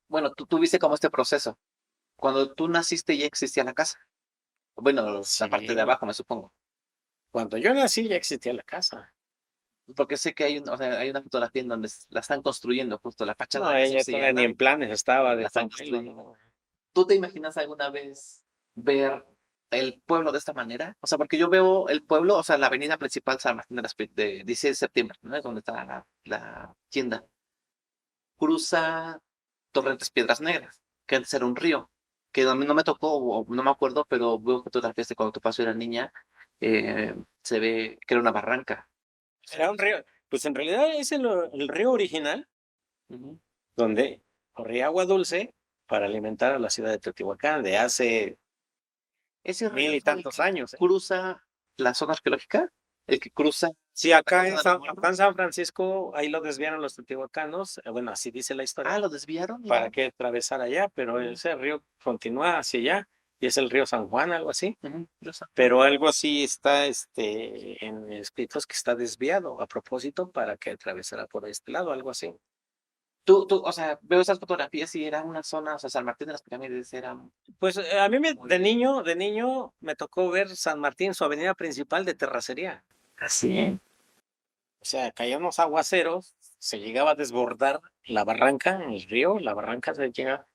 Speaker 1: Bueno, tú tuviste como este proceso. Cuando tú naciste ya existía la casa. Bueno, la parte de
Speaker 2: Sí.
Speaker 1: abajo, me supongo.
Speaker 2: Cuando yo nací ya existía la casa.
Speaker 1: Porque sé que o sea, hay una fotografía en donde la están construyendo, justo la fachada
Speaker 2: No,
Speaker 1: de Casa
Speaker 2: ella todavía ni
Speaker 1: Obsidiana,
Speaker 2: en planes estaba
Speaker 1: la
Speaker 2: de
Speaker 1: están
Speaker 2: Pampelo,
Speaker 1: construyendo.
Speaker 2: ¿no?
Speaker 1: ¿Tú te imaginas alguna vez ver el pueblo de esta manera? O sea, porque yo veo el pueblo, o sea, la avenida principal San Martín de 16 de septiembre, ¿no? Es donde está la tienda. Cruza Torrentes Piedras Negras, que antes era un río, que a mí no me tocó, o no me acuerdo, pero veo fotografías de cuando tu paso era niña, se ve que era una barranca.
Speaker 2: Era un río. Pues en realidad es el río original
Speaker 1: Ujú.
Speaker 2: donde corría agua dulce para alimentar a la ciudad de Teotihuacán de hace
Speaker 1: Ese río
Speaker 2: 1000 y
Speaker 1: es el
Speaker 2: tantos
Speaker 1: que
Speaker 2: años.
Speaker 1: cruza la zona arqueológica, el que cruza
Speaker 2: Sí,
Speaker 1: la Casa de los
Speaker 2: acá en
Speaker 1: Muertos.
Speaker 2: San Francisco, ahí lo desviaron los teotihuacanos, bueno, así dice la historia,
Speaker 1: Ah, lo desviaron,
Speaker 2: para
Speaker 1: mira.
Speaker 2: que atravesara allá, pero ese río continúa hacia allá y es el río San Juan, algo así.
Speaker 1: Ujú,
Speaker 2: Pero algo así está en escritos que está desviado a propósito para que atravesara por este lado, algo así.
Speaker 1: o sea, veo esas fotografías y era una zona, o sea, San Martín de las Pirámides era
Speaker 2: Pues a mí
Speaker 1: muy
Speaker 2: de niño me tocó ver San Martín, su avenida principal de terracería.
Speaker 1: así.
Speaker 2: O sea, caían unos aguaceros, se llegaba a desbordar la barranca, el río, la barranca se llega a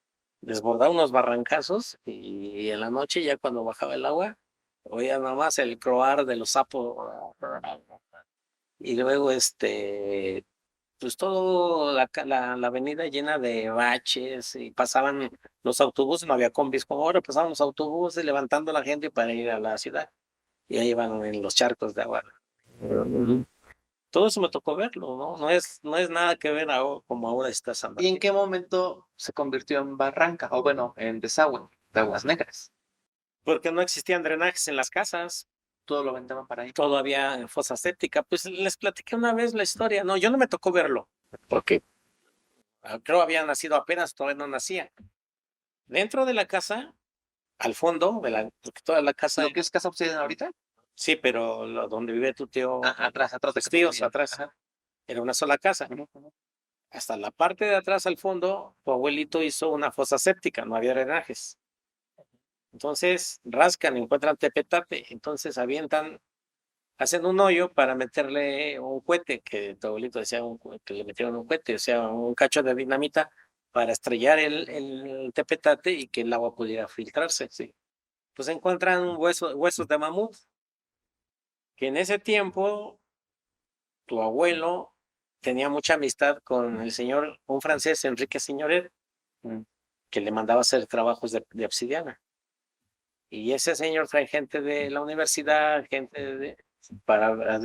Speaker 2: desbordar unos barrancazos y en la noche ya cuando bajaba el agua, oía nada más el croar de los sapos y luego pues todo la avenida llena de baches y pasaban los autobuses, no había combis como ahora, pasaban los autobuses levantando a la gente para ir a la ciudad y ahí iban en los charcos de agua. Todo eso me tocó verlo, ¿no? No es nada que ver como ahora está San
Speaker 1: ¿Y en
Speaker 2: Martín.
Speaker 1: qué momento se convirtió en barranca? O bueno, en desagüe de aguas negras.
Speaker 2: Porque no existían drenajes en las casas,
Speaker 1: Todo lo aventaban para ahí.
Speaker 2: todo había fosa séptica. Pues les platiqué una vez la historia. No, yo no me tocó verlo, porque creo había nacido apenas, todavía no nacía. Dentro de la casa, al fondo, porque toda la casa,
Speaker 1: Lo que es Casa Obsidiana ahorita,
Speaker 2: sí, pero donde vive tu tío,
Speaker 1: atrás de
Speaker 2: tus
Speaker 1: Casa
Speaker 2: tíos
Speaker 1: Obsidiana.
Speaker 2: atrás,
Speaker 1: Ajá.
Speaker 2: era una sola casa.
Speaker 1: Ujú, ujú.
Speaker 2: Hasta la parte de atrás, al fondo, tu abuelito hizo una fosa séptica, no había drenajes. Entonces rascan, encuentran tepetate, entonces avientan, hacen un hoyo para meterle un cohete, que tu abuelito decía que le metieron un cohete, o sea, un cacho de dinamita para estrellar el tepetate y que el agua pudiera filtrarse. Sí. Pues encuentran huesos de mamut, que en ese tiempo tu abuelo tenía mucha amistad con el señor, un francés, Enrique Signoret, que le mandaba hacer trabajos de obsidiana. Y ese señor trae gente de la universidad, para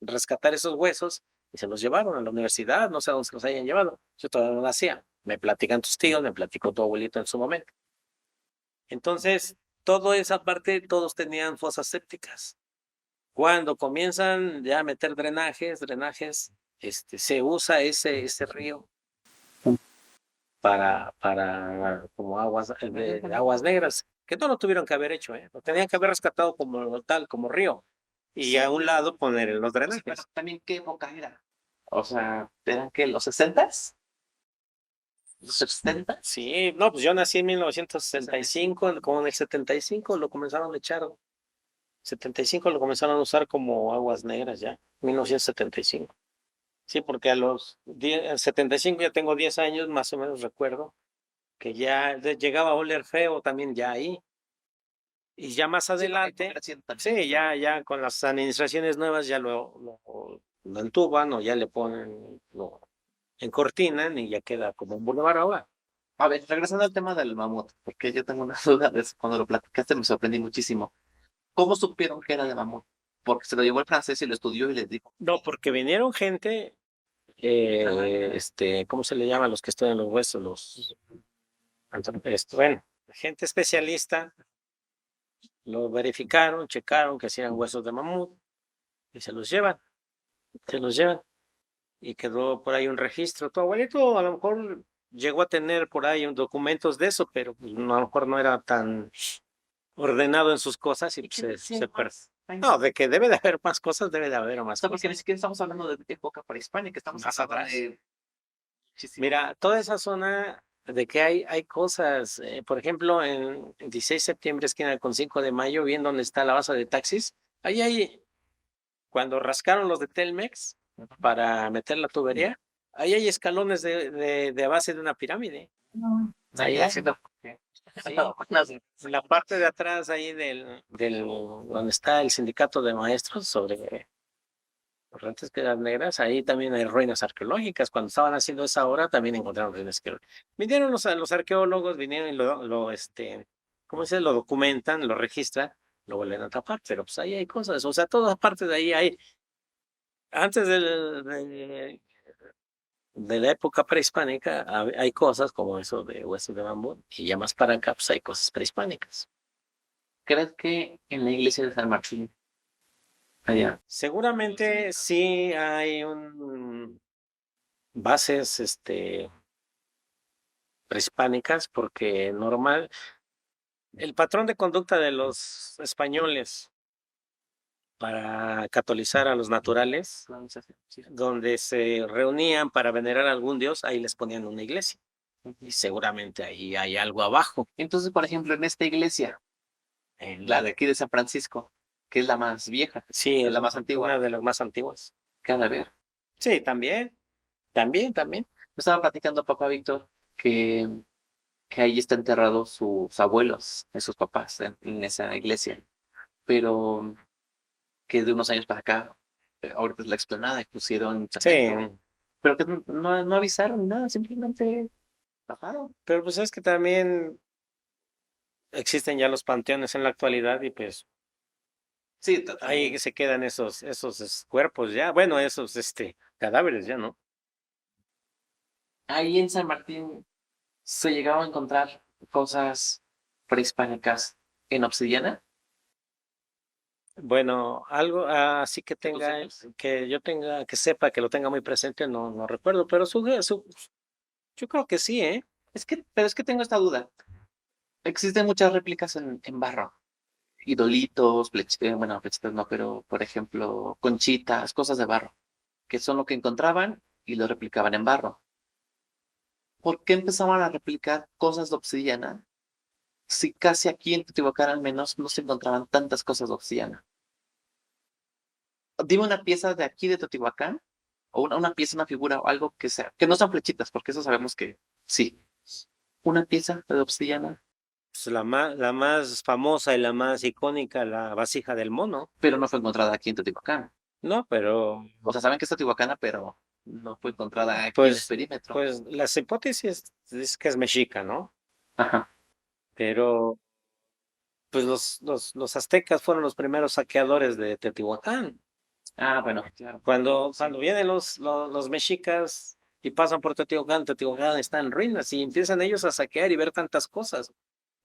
Speaker 2: rescatar esos huesos, y se los llevaron a la universidad, no sé a dónde se los hayan llevado. Yo todavía no nacía. Me platican tus tíos, me platicó tu abuelito en su momento. Entonces, toda esa parte, todos tenían fosas sépticas. Cuando comienzan ya a meter drenajes, se usa ese río para como aguas negras, que no lo tuvieron que haber hecho, lo tenían que haber rescatado como tal, como río, y a un lado poner los drenajes.
Speaker 1: Pero también, ¿qué época era? O sea, ¿eran qué, los 60s? ¿Los 70s?
Speaker 2: Sí, no, pues yo nací en 1965, como en el 75 lo comenzaron a echar. 75 lo comenzaron a usar como aguas negras ya, 1975. Sí, porque a los 75 ya tengo 10 años, más o menos recuerdo, que ya llegaba a oler feo también ya ahí. Y ya más adelante, sí, ya con las administraciones nuevas ya lo entuban o ya le ponen, lo encortinan y ya queda como un bulevar ahora.
Speaker 1: A ver, regresando al tema del mamut, porque yo tengo una duda de eso. Cuando lo platicaste me sorprendí muchísimo. ¿Cómo supieron que era de mamut? Porque se lo llevó el francés y lo estudió y les dijo.
Speaker 2: No, porque vinieron gente, ¿cómo se le llama a los que estudian los huesos? Bueno, gente especialista, lo verificaron, checaron que hacían huesos de mamut y se los llevan. Y quedó por ahí un registro. Tu abuelito a lo mejor llegó a tener por ahí documentos de eso, pero pues, a lo mejor no era tan ordenado en sus cosas y se perdió. No, de que debe de haber más cosas, debe de haber más
Speaker 1: Porque ni
Speaker 2: cosas.
Speaker 1: siquiera estamos hablando de época prehispánica, estamos
Speaker 2: Más
Speaker 1: hablando
Speaker 2: atrás.
Speaker 1: de
Speaker 2: Mira, toda esa zona de que hay cosas, por ejemplo, en 16 de septiembre, esquina con 5 de mayo, bien donde está la base de taxis, ahí hay, cuando rascaron los de Telmex para meter la tubería, ahí hay escalones de base de una pirámide. Ahí hay. Sí, en la parte de atrás ahí donde está el sindicato de maestros sobre Corrientes Piedras Negras, ahí también hay ruinas arqueológicas. Cuando estaban haciendo esa obra también encontraron ruinas arqueológicas. Vinieron los arqueólogos, vinieron y ¿cómo se dice? Lo documentan, lo registran, lo vuelven a tapar, pero pues ahí hay cosas, o sea, todas partes de ahí hay, antes de la época prehispánica hay cosas como eso de huesos de bambú, y ya más para acá pues hay cosas prehispánicas.
Speaker 1: ¿Crees que en la iglesia de San Martín allá?
Speaker 2: Seguramente sí hay bases prehispánicas, porque el patrón de conducta de los españoles para catolizar a los naturales, donde se reunían para venerar a algún dios, ahí les ponían una iglesia. Y seguramente ahí hay algo abajo.
Speaker 1: Entonces, por ejemplo, en esta iglesia, la de aquí de San Francisco, que es la más vieja,
Speaker 2: Sí,
Speaker 1: es la más antigua,
Speaker 2: una de las más antiguas.
Speaker 1: cada vez.
Speaker 2: Sí, también. Me
Speaker 1: estaba platicando papá Víctor que ahí está enterrados sus abuelos, sus papás, en esa iglesia, pero que de unos años para acá, ahorita es la explanada y pusieron
Speaker 2: Sí,
Speaker 1: cemento, pero que no avisaron nada, simplemente taparon.
Speaker 2: pero pues es que también existen ya los panteones en la actualidad y pues
Speaker 1: Sí,
Speaker 2: ahí se quedan esos cuerpos ya, bueno, esos cadáveres ya, ¿no?
Speaker 1: ahí en San Martín se llegaba a encontrar cosas prehispánicas en obsidiana.
Speaker 2: Bueno, algo así que que sepa, que lo tenga muy presente, no recuerdo, pero yo creo que sí, ¿eh?
Speaker 1: Pero es que tengo esta duda. Existen muchas réplicas en barro, idolitos, bueno, flechitas no, pero por ejemplo, conchitas, cosas de barro, que son lo que encontraban y lo replicaban en barro. ¿Por qué empezaban a replicar cosas de obsidiana si casi aquí en Teotihuacán al menos no se encontraban tantas cosas de obsidiana? Dime una pieza de aquí de Teotihuacán, o una pieza, una figura o algo que sea, que no sean flechitas, porque eso sabemos que sí. Una pieza de obsidiana,
Speaker 2: Pues la más famosa y la más icónica, la vasija del mono,
Speaker 1: pero no fue encontrada aquí en Teotihuacán.
Speaker 2: ¿no? Pero
Speaker 1: O sea, saben que es teotihuacana, pero no fue encontrada aquí en el
Speaker 2: Pues,
Speaker 1: perímetro.
Speaker 2: pues las hipótesis es que es mexica, ¿no?
Speaker 1: Ajá.
Speaker 2: Pero pues los aztecas fueron los primeros saqueadores de Teotihuacán.
Speaker 1: Ah, bueno, claro.
Speaker 2: Cuando vienen los mexicas y pasan por Teotihuacán, Teotihuacán está en ruinas y empiezan ellos a saquear y ver tantas cosas.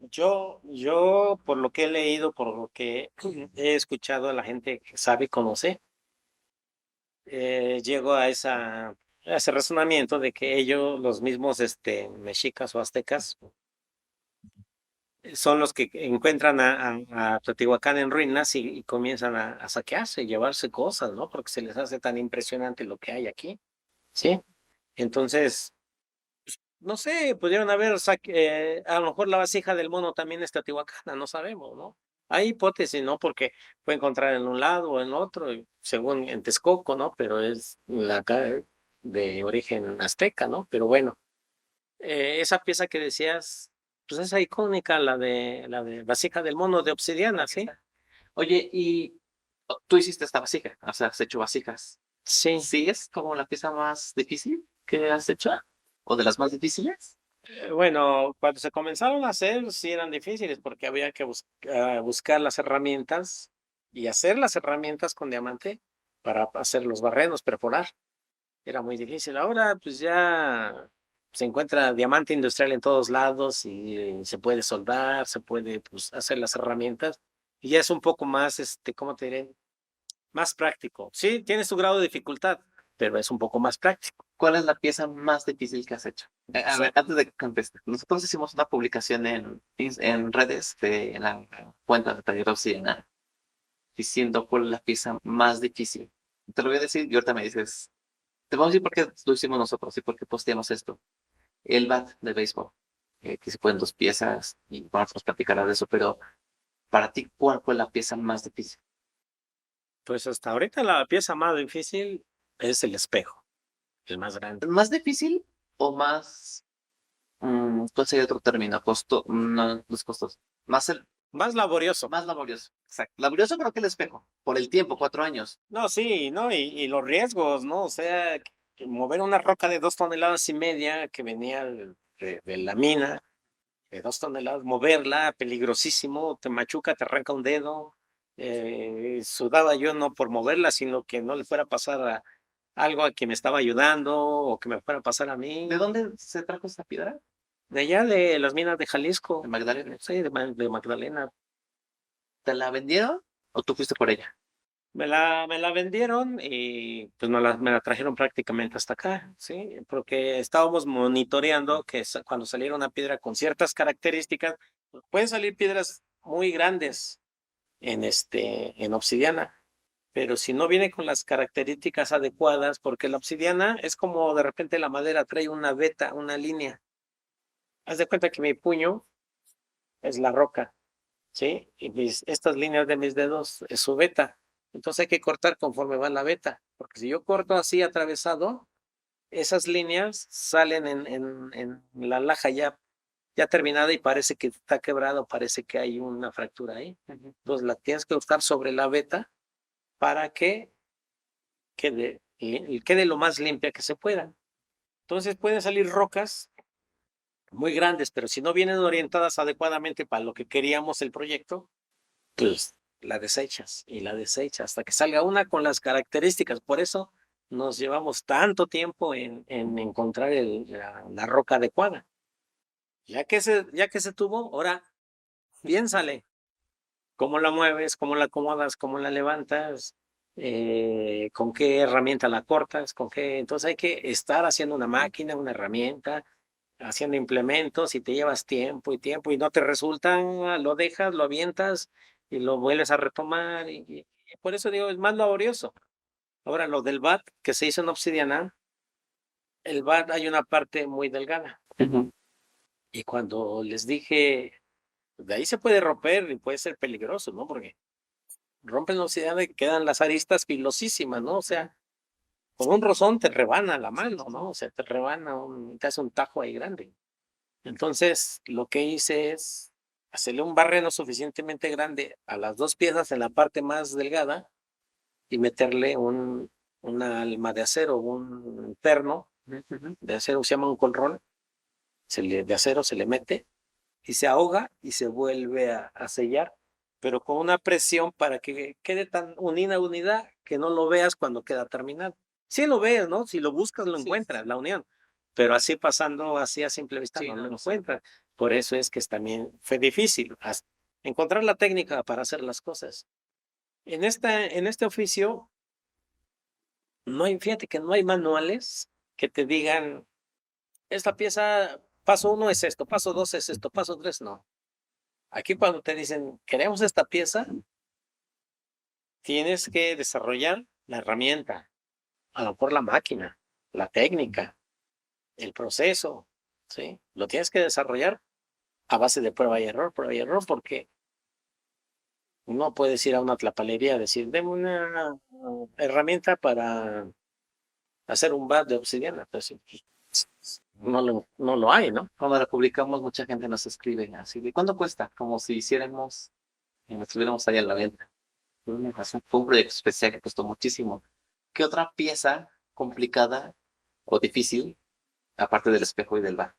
Speaker 2: Yo, por lo que he leído, por lo que he escuchado a la gente que sabe y conoce, llego a ese razonamiento de que ellos, los mismos mexicas o aztecas, son los que encuentran a Teotihuacán en ruinas y comienzan a saquearse y llevarse cosas, ¿no? Porque se les hace tan impresionante lo que hay aquí, ¿sí? Entonces, no sé, pudieron haber, a lo mejor la vasija del mono también es teotihuacana, no sabemos, ¿no? Hay hipótesis, ¿no? Porque puede encontrar en un lado o en otro, según en Texcoco, ¿no? Pero es la acá de origen azteca, ¿no? Pero bueno, esa pieza que decías, pues esa icónica, la de vasija del mono de obsidiana, ¿sí?
Speaker 1: Oye, y tú hiciste esta vasija, o sea, has hecho vasijas.
Speaker 2: Sí.
Speaker 1: ¿Sí es como la pieza más difícil que has hecho? ¿O de las más difíciles?
Speaker 2: Bueno, cuando se comenzaron a hacer, sí eran difíciles porque había que buscar las herramientas y hacer las herramientas con diamante para hacer los barrenos, perforar. Era muy difícil. Ahora, pues ya se encuentra diamante industrial en todos lados y se puede soldar, se puede pues, hacer las herramientas y ya es un poco más, ¿cómo te diré? Más práctico. Sí, tiene su grado de dificultad, pero es un poco más práctico.
Speaker 1: ¿Cuál es la pieza más difícil que has hecho? A ver, antes de que contestes, nosotros hicimos una publicación en redes de la cuenta de Taller Obsidiana diciendo cuál es la pieza más difícil. Te lo voy a decir y ahorita me dices, te vamos a decir por qué lo hicimos nosotros y por qué posteamos esto. El bat de béisbol, que se pueden dos piezas y vamos a platicar de eso, pero para ti, ¿cuál fue la pieza más difícil?
Speaker 2: Pues hasta ahorita la pieza más difícil es el espejo, el más grande.
Speaker 1: ¿Más difícil o más, cuál sería otro término? No, no es costoso.
Speaker 2: Más laborioso.
Speaker 1: Más laborioso. Exacto. Laborioso creo que el espejo, por el tiempo, 4 años.
Speaker 2: No, sí, ¿no? Y los riesgos, ¿no? O sea, que mover una roca de 2,5 toneladas que venía de la mina, de 2 toneladas, moverla, peligrosísimo, te machuca, te arranca un dedo. Sudaba yo no por moverla, sino que no le fuera a pasar algo a quien me estaba ayudando o que me fuera a pasar a mí.
Speaker 1: ¿De dónde se trajo esta piedra?
Speaker 2: De allá de las minas de Jalisco.
Speaker 1: De Magdalena.
Speaker 2: Sí, de Magdalena.
Speaker 1: ¿Te la vendieron o tú fuiste por ella?
Speaker 2: Me la vendieron y pues me la trajeron prácticamente hasta acá, ¿sí? Porque estábamos monitoreando que cuando saliera una piedra con ciertas características, pueden salir piedras muy grandes en obsidiana, pero si no viene con las características adecuadas, porque la obsidiana es como de repente la madera trae una veta, una línea. Haz de cuenta que mi puño es la roca, ¿sí? Y estas líneas de mis dedos es su veta. Entonces hay que cortar conforme va la veta, porque si yo corto así atravesado, esas líneas salen en la laja ya terminada y parece que está quebrado, parece que hay una fractura ahí. Entonces la tienes que buscar sobre la veta para que quede lo más limpia que se pueda. Entonces pueden salir rocas muy grandes, pero si no vienen orientadas adecuadamente para lo que queríamos el proyecto, pues la desechas y la desechas hasta que salga una con las características. Por eso nos llevamos tanto tiempo en encontrar la roca adecuada. Ya que se tuvo, ahora piénsale cómo la mueves, cómo la acomodas, cómo la levantas, con qué herramienta la cortas, con qué. Entonces hay que estar haciendo una máquina, una herramienta, haciendo implementos y te llevas tiempo y tiempo y no te resulta, lo dejas, lo avientas y lo vuelves a retomar y por eso digo, es más laborioso. Ahora, lo del bat que se hizo en obsidiana, el bat hay una parte muy delgada y cuando les dije, de ahí se puede romper y puede ser peligroso, ¿no? Porque rompen la obsidiana y quedan las aristas filosísimas, ¿no? O sea, con un rozón te rebana la mano, ¿no? O sea, te hace un tajo ahí grande. Entonces, lo que hice es hacerle un barreno suficientemente grande a las dos piezas en la parte más delgada y meterle una alma de acero, un perno de acero, se llama un conrol, de acero se le mete y se ahoga y se vuelve a sellar, pero con una presión para que quede tan unida que no lo veas cuando queda terminado. Sí lo ves, ¿no? Si lo buscas lo encuentras, la unión, pero así pasando así a simple vista no lo encuentras. Por eso es que también fue difícil encontrar la técnica para hacer las cosas. En este oficio, fíjate que no hay manuales que te digan, esta pieza, paso 1 es esto, paso 2 es esto, paso 3 no. Aquí cuando te dicen, queremos esta pieza, tienes que desarrollar la herramienta, a lo mejor la máquina, la técnica, el proceso, ¿sí? Lo tienes que desarrollar a base de prueba y error, porque no puedes ir a una tlapalería a decir, deme una herramienta para hacer un bat de obsidiana. Pues, no lo hay, ¿no?
Speaker 1: Cuando la publicamos, mucha gente nos escribe así de ¿cuánto cuesta? Como si hiciéramos y nos estuviéramos ahí a la venta. Fue un proyecto especial que costó muchísimo. ¿Qué otra pieza complicada o difícil, aparte del espejo y del bar?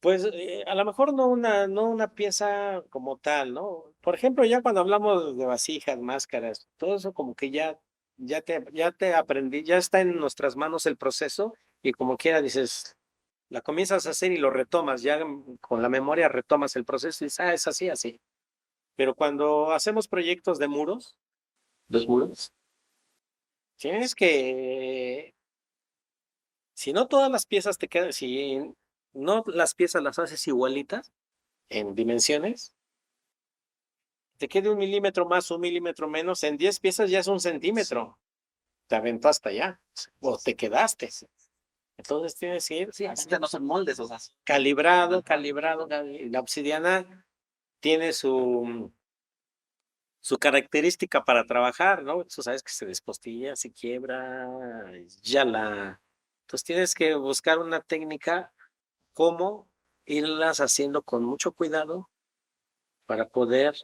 Speaker 2: Pues a lo mejor no una pieza como tal, ¿no? Por ejemplo, ya cuando hablamos de vasijas, máscaras, todo eso como que ya te aprendí, ya está en nuestras manos el proceso y como quiera dices, la comienzas a hacer y lo retomas, ya con la memoria retomas el proceso y dices, es así, así. Pero cuando hacemos proyectos de muros,
Speaker 1: ¿Dos muros?
Speaker 2: tienes que, si no todas las piezas te quedan, si no las piezas las haces igualitas en dimensiones, te quede 1 milímetro más, 1 milímetro menos, en 10 piezas ya es 1 centímetro. Te aventó hasta allá, o te quedaste. Entonces tienes que ir
Speaker 1: Sí, no son moldes, o sea.
Speaker 2: calibrado. La obsidiana tiene su característica para trabajar, ¿no? Tú sabes que se despostilla, se quiebra, Entonces tienes que buscar una técnica cómo irlas haciendo con mucho cuidado para poder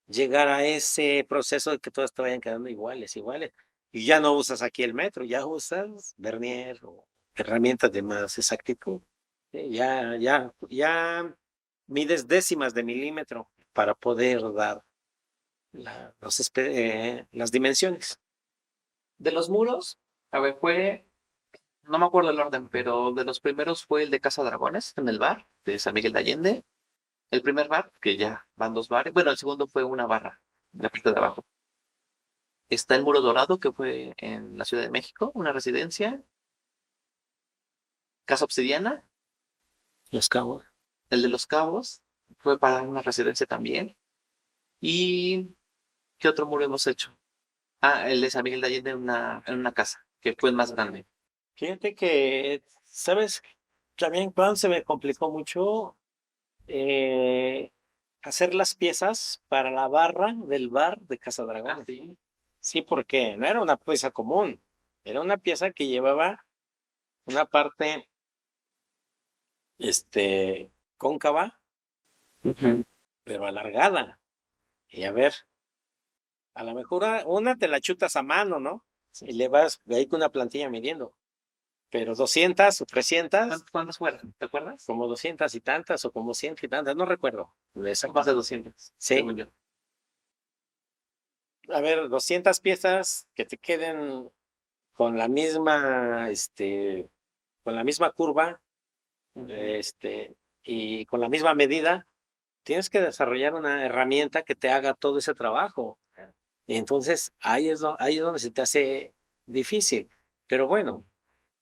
Speaker 2: llegar a ese proceso de que todas te vayan quedando iguales. Y ya no usas aquí el metro, ya usas vernier o herramientas de más exactitud. Ya mides décimas de milímetro para poder dar las dimensiones.
Speaker 1: De los muros, a ver, no me acuerdo el orden, pero de los primeros fue el de Casa Dragones, en el bar de San Miguel de Allende. El primer bar, que ya van dos bares. Bueno, el segundo fue una barra, en la parte de abajo. Está el Muro Dorado, que fue en la Ciudad de México, una residencia. Casa Obsidiana,
Speaker 2: Los cabos.
Speaker 1: el de Los Cabos, fue para una residencia también. ¿Y qué otro muro hemos hecho? Ah, el de San Miguel de Allende en una casa, que fue el más grande.
Speaker 2: Fíjate que, ¿sabes? También cuando se me complicó mucho hacer las piezas para la barra del bar de Casa Dragón.
Speaker 1: Sí.
Speaker 2: Sí, porque no era una pieza común, era una pieza que llevaba una parte, cóncava,
Speaker 1: Ujú.
Speaker 2: pero alargada. Y a ver, a lo mejor una te la chutas a mano, ¿no? Y le vas ahí con una plantilla midiendo. Pero 200 o 300,
Speaker 1: ¿Cuántas fueron? ¿Te acuerdas?
Speaker 2: como 200 y tantas o como 100 y tantas, no recuerdo.
Speaker 1: Más de 200,
Speaker 2: Sí.
Speaker 1: según yo.
Speaker 2: A ver, 200 piezas que te queden con la misma, con la misma curva, y con la misma medida, tienes que desarrollar una herramienta que te haga todo ese trabajo. Y entonces ahí es donde se te hace difícil. Pero bueno,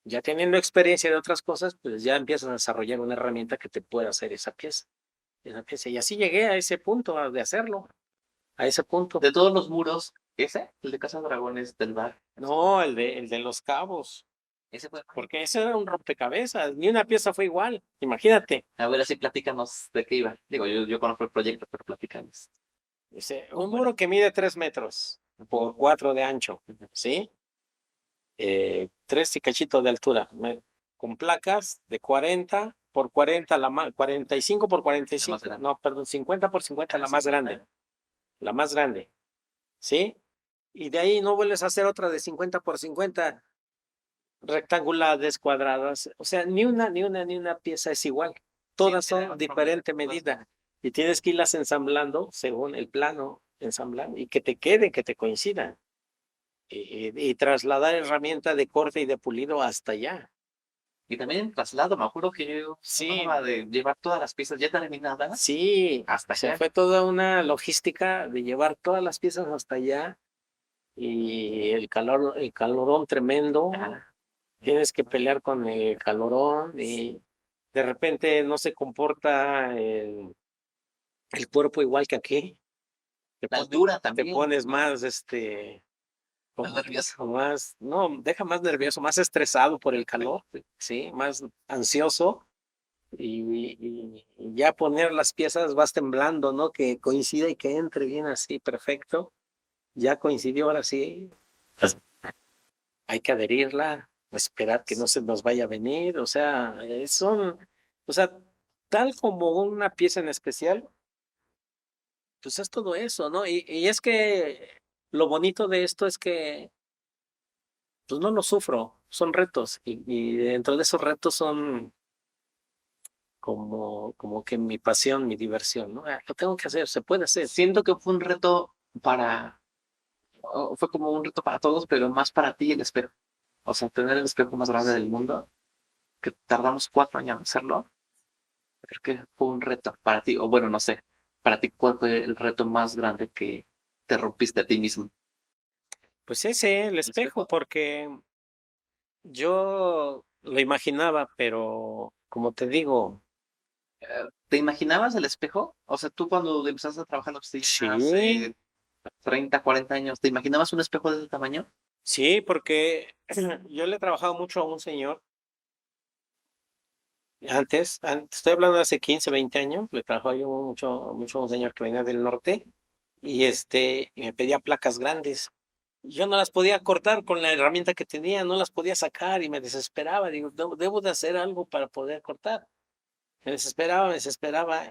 Speaker 2: ya teniendo experiencia de otras cosas, pues ya empiezas a desarrollar una herramienta que te pueda hacer esa pieza. Y así llegué a ese punto de hacerlo, a ese punto.
Speaker 1: De todos los muros, ese, el de Casa Dragones del bar,
Speaker 2: No, el de los cabos,
Speaker 1: ese fue.
Speaker 2: porque ese era un rompecabezas, ni una pieza fue igual, imagínate.
Speaker 1: A ver, así platícanos de qué iba. Digo, yo conozco el proyecto, pero platícanos.
Speaker 2: Un muro que mide 3 metros por 4 de ancho, ¿sí? 3 y cachito de altura, con placas de 40 por 40, 45 por 45,
Speaker 1: grande.
Speaker 2: no, perdón, 50 por 50, la más grande, ¿sí? y de ahí no vuelves a hacer otra de 50 por 50 rectangulares, cuadradas, o sea, ni una pieza es igual, todas son diferente medida y tienes que irlas ensamblando según el plano, ensamblar y que te quede, que te coincidan y trasladar herramienta de corte y de pulido hasta allá.
Speaker 1: Y también el traslado, me acuerdo que yo
Speaker 2: Sí,
Speaker 1: trataba de llevar todas las piezas ya terminadas
Speaker 2: sí,
Speaker 1: hasta
Speaker 2: o sea,
Speaker 1: allá.
Speaker 2: fue toda una logística de llevar todas las piezas hasta allá y el calor, el calorón tremendo.
Speaker 1: Ah,
Speaker 2: Tienes que pelear con el calorón y de repente no se comporta el cuerpo igual que aquí. Te
Speaker 1: la
Speaker 2: pones,
Speaker 1: altura
Speaker 2: te
Speaker 1: también,
Speaker 2: pones
Speaker 1: ¿no?
Speaker 2: más,
Speaker 1: Más nervioso.
Speaker 2: más, no, deja más nervioso, más estresado por el calor, sí, más ansioso y ya poner las piezas vas temblando, ¿no? Que coincida y que entre bien así, perfecto. Ya coincidió, ahora sí, pues hay que adherirla, esperar que no se nos vaya a venir, o sea, o sea, tal como una pieza en especial, pues es todo eso, ¿no? Y es que lo bonito de esto es que, pues no lo sufro, son retos, y dentro de esos retos son como que mi pasión, mi diversión, ¿no? Lo tengo que hacer, se puede hacer.
Speaker 1: Siento que fue un reto fue como un reto para todos, pero más para ti el espejo. O sea, tener el espejo más grande del mundo, que tardamos 4 años en hacerlo, creo que fue un reto para ti. O bueno, no sé, para ti, ¿cuál fue el reto más grande que te rompiste a ti mismo?
Speaker 2: Pues ese, el
Speaker 1: ¿El
Speaker 2: espejo,
Speaker 1: espejo?
Speaker 2: porque yo lo imaginaba, pero como te digo,
Speaker 1: ¿Te imaginabas el espejo? O sea, tú cuando empezaste a trabajar en la oficina
Speaker 2: sí,
Speaker 1: hace 30, 40 años, ¿te imaginabas un espejo de ese tamaño?
Speaker 2: sí, porque yo le he trabajado mucho a un señor antes, estoy hablando de hace 15, 20 años, le trabajaba yo mucho a un señor que venía del norte y me pedía placas grandes. Yo no las podía cortar con la herramienta que tenía, no las podía sacar y me desesperaba. Digo, debo de hacer algo para poder cortar. Me desesperaba.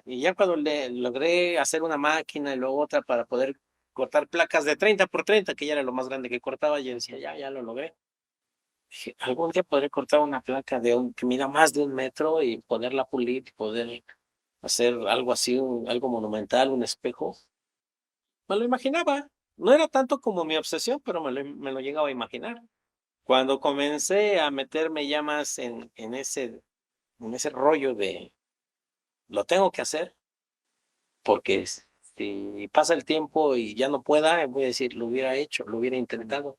Speaker 2: Y ya cuando le logré hacer una máquina y luego otra para poder cortar placas de 30 por 30, que ya era lo más grande que cortaba, yo decía, ya lo logré. Dije, algún día podré cortar una placa que mida más de 1 metro y poderla pulir y poder hacer algo así, algo monumental, un espejo. Me lo imaginaba. No era tanto como mi obsesión, pero me lo llegaba a imaginar. Cuando comencé a meterme ya más en ese rollo de lo tengo que hacer, porque si pasa el tiempo y ya no pueda, voy a decir, lo hubiera hecho, lo hubiera intentado.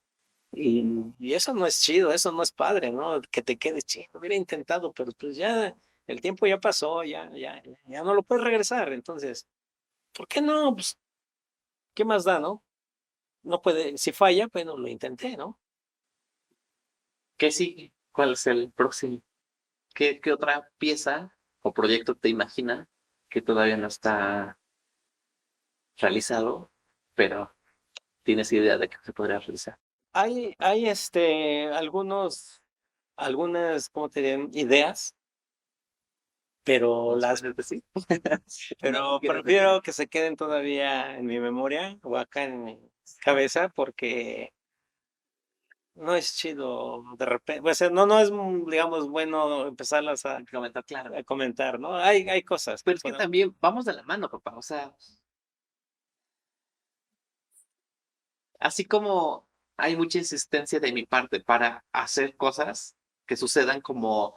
Speaker 2: Y eso no es chido, eso no es padre, ¿no? Que te quedes chido, lo hubiera intentado, pero pues ya el tiempo ya pasó, ya no lo puedes regresar. Entonces, ¿por qué no? Pues, ¿qué más da, no? No puede, si falla, bueno, lo intenté, ¿no?
Speaker 1: ¿Qué sigue? ¿Cuál es el próximo? ¿Qué otra pieza o proyecto te imaginas que todavía no está realizado, pero tienes idea de que se podría realizar?
Speaker 2: Hay algunas, ¿cómo te diré? Ideas, pero
Speaker 1: ¿Nos
Speaker 2: las,
Speaker 1: puedes decir? No
Speaker 2: pero
Speaker 1: quieres decir.
Speaker 2: prefiero que se queden todavía en mi memoria o acá en mi cabeza porque no es chido de repente, o sea, no es, digamos, bueno empezarlas a,
Speaker 1: Comentar, claro.
Speaker 2: a comentar, ¿no? Hay cosas que
Speaker 1: Pero es que
Speaker 2: puedo.
Speaker 1: también vamos de la mano, papá. O sea, así como hay mucha insistencia de mi parte para hacer cosas que sucedan como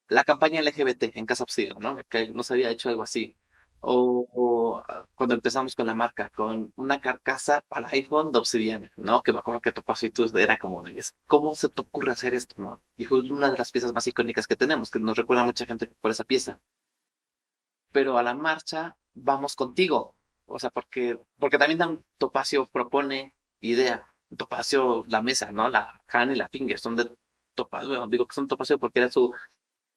Speaker 1: la campaña LGBT en Casa Obsidian, ¿no? Que no se había hecho algo así. Cuando empezamos con la marca, con una carcasa para iPhone de Obsidian, ¿no? Que me acuerdo que tu pasito era como, ¿cómo se te ocurre hacer esto, no? Y fue una de las piezas más icónicas que tenemos, que nos recuerda a mucha gente por esa pieza. Pero a la marcha vamos contigo. O sea, porque también Topacio propone idea. Topacio, la mesa, ¿no? La Han y la Finger son de Topacio. Bueno, digo que son Topacio porque era su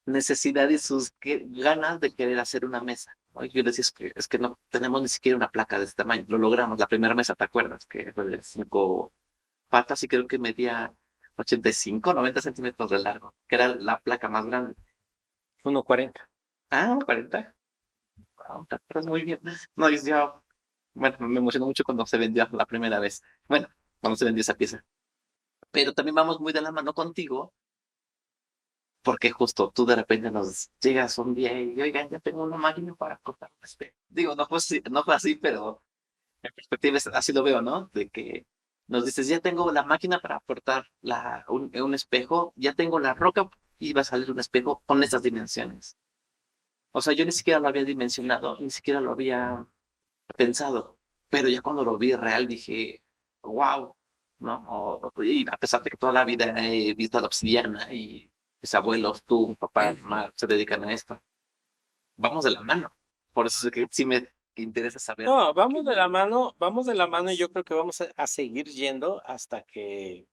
Speaker 1: necesidad y sus ganas de querer hacer una mesa, ¿no? Y yo les decía, es que no tenemos ni siquiera una placa de este tamaño. Lo logramos, la primera mesa, ¿te acuerdas? Que fue de 5 patas y creo que medía 85, 90 centímetros de largo, que era la placa más grande.
Speaker 2: 1.40.
Speaker 1: Ah, 40. Wow, te acuerdas muy bien. No, bueno, me emocionó mucho cuando se vendió la primera vez. Bueno, cuando se vendió esa pieza. Pero también vamos muy de la mano contigo, porque justo tú de repente nos llegas un día y, oigan, ya tengo una máquina para cortar un espejo. Digo, no fue así, pero en perspectiva así lo veo, ¿no? De que nos dices, ya tengo la máquina para cortar un espejo, ya tengo la roca y va a salir un espejo con estas dimensiones. O sea, yo ni siquiera lo había dimensionado, ni siquiera lo había pensado, pero ya cuando lo vi real dije, wow, ¿no? Y a pesar de que toda la vida he visto la obsidiana y mis abuelos, tú, mi papá, mi mamá se dedican a esto, vamos de la mano. Por eso es que sí me interesa saber.
Speaker 2: No, vamos de la mano y yo creo que vamos a seguir yendo hasta que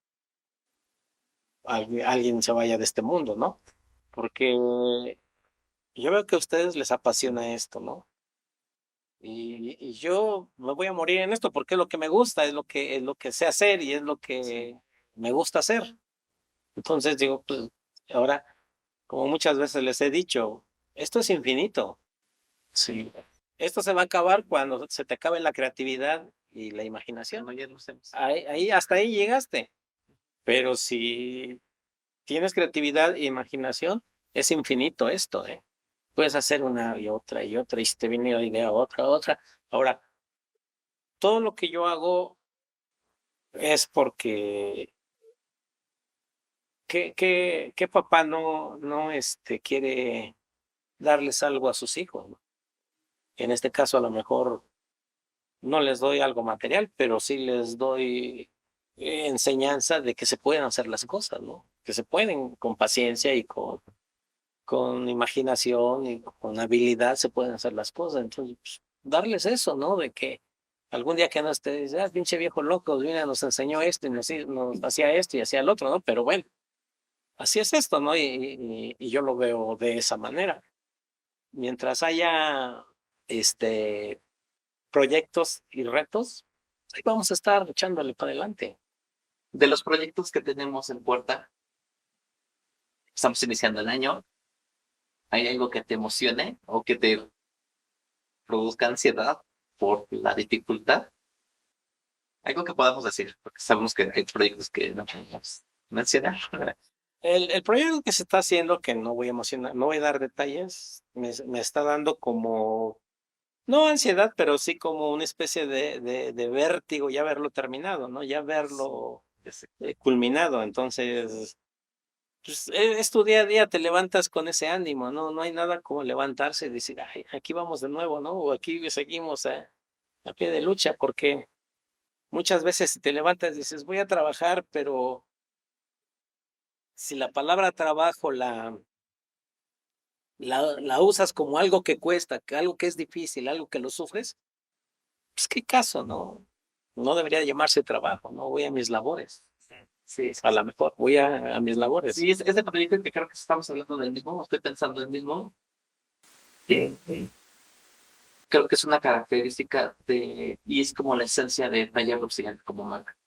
Speaker 2: alguien se vaya de este mundo, ¿no? Porque yo veo que a ustedes les apasiona esto, ¿no? Y yo me voy a morir en esto porque es lo que me gusta, es lo que sé hacer y es lo que me gusta hacer. Entonces digo, pues ahora, como muchas veces les he dicho, esto es infinito.
Speaker 1: Sí,
Speaker 2: Esto se va a acabar cuando se te acabe la creatividad y la imaginación.
Speaker 1: no, ya lo sé.
Speaker 2: Hasta ahí llegaste. Pero si tienes creatividad e imaginación, es infinito esto, ¿eh? Puedes hacer una y otra, y si te viene la idea, otra. Ahora, todo lo que yo hago es porque ¿qué papá no quiere darles algo a sus hijos, ¿no? En este caso, a lo mejor no les doy algo material, pero sí les doy enseñanza de que se pueden hacer las cosas, ¿no? Que se pueden con paciencia y con imaginación y con habilidad se pueden hacer las cosas. Entonces, pues, darles eso, ¿no? De que algún día que no esté, dice, ah, pinche viejo loco, mira, nos enseñó esto y nos hacía esto y hacía el otro, ¿no? Pero bueno, así es esto, ¿no? Y yo lo veo de esa manera. Mientras haya este proyectos y retos, ahí vamos a estar echándole para adelante.
Speaker 1: De los proyectos que tenemos en puerta, estamos iniciando el año. ¿Hay algo que te emocione o que te produzca ansiedad por la dificultad? Algo que podamos decir, porque sabemos que hay proyectos que no podemos mencionar.
Speaker 2: El proyecto que se está haciendo, que no voy a emocionar, no voy a dar detalles, me está dando como, no ansiedad, pero sí como una especie de vértigo ya verlo terminado, ¿no? Ya verlo culminado. Entonces, pues, es tu día a día, te levantas con ese ánimo, ¿no? No hay nada como levantarse y decir, ay, aquí vamos de nuevo, ¿no? O aquí seguimos a pie de lucha, porque muchas veces si te levantas y dices, voy a trabajar, pero si la palabra trabajo la usas como algo que cuesta, que algo que es difícil, algo que lo sufres, pues qué caso, ¿no? No debería llamarse trabajo, ¿no? Voy a mis labores.
Speaker 1: Sí, sí,
Speaker 2: A
Speaker 1: sí.
Speaker 2: lo mejor voy a mis labores.
Speaker 1: Sí, es de proyecto que creo que estamos hablando del mismo, estoy pensando en el mismo. Sí. Creo que es una característica y es como la esencia de Taller Obsidian como marca.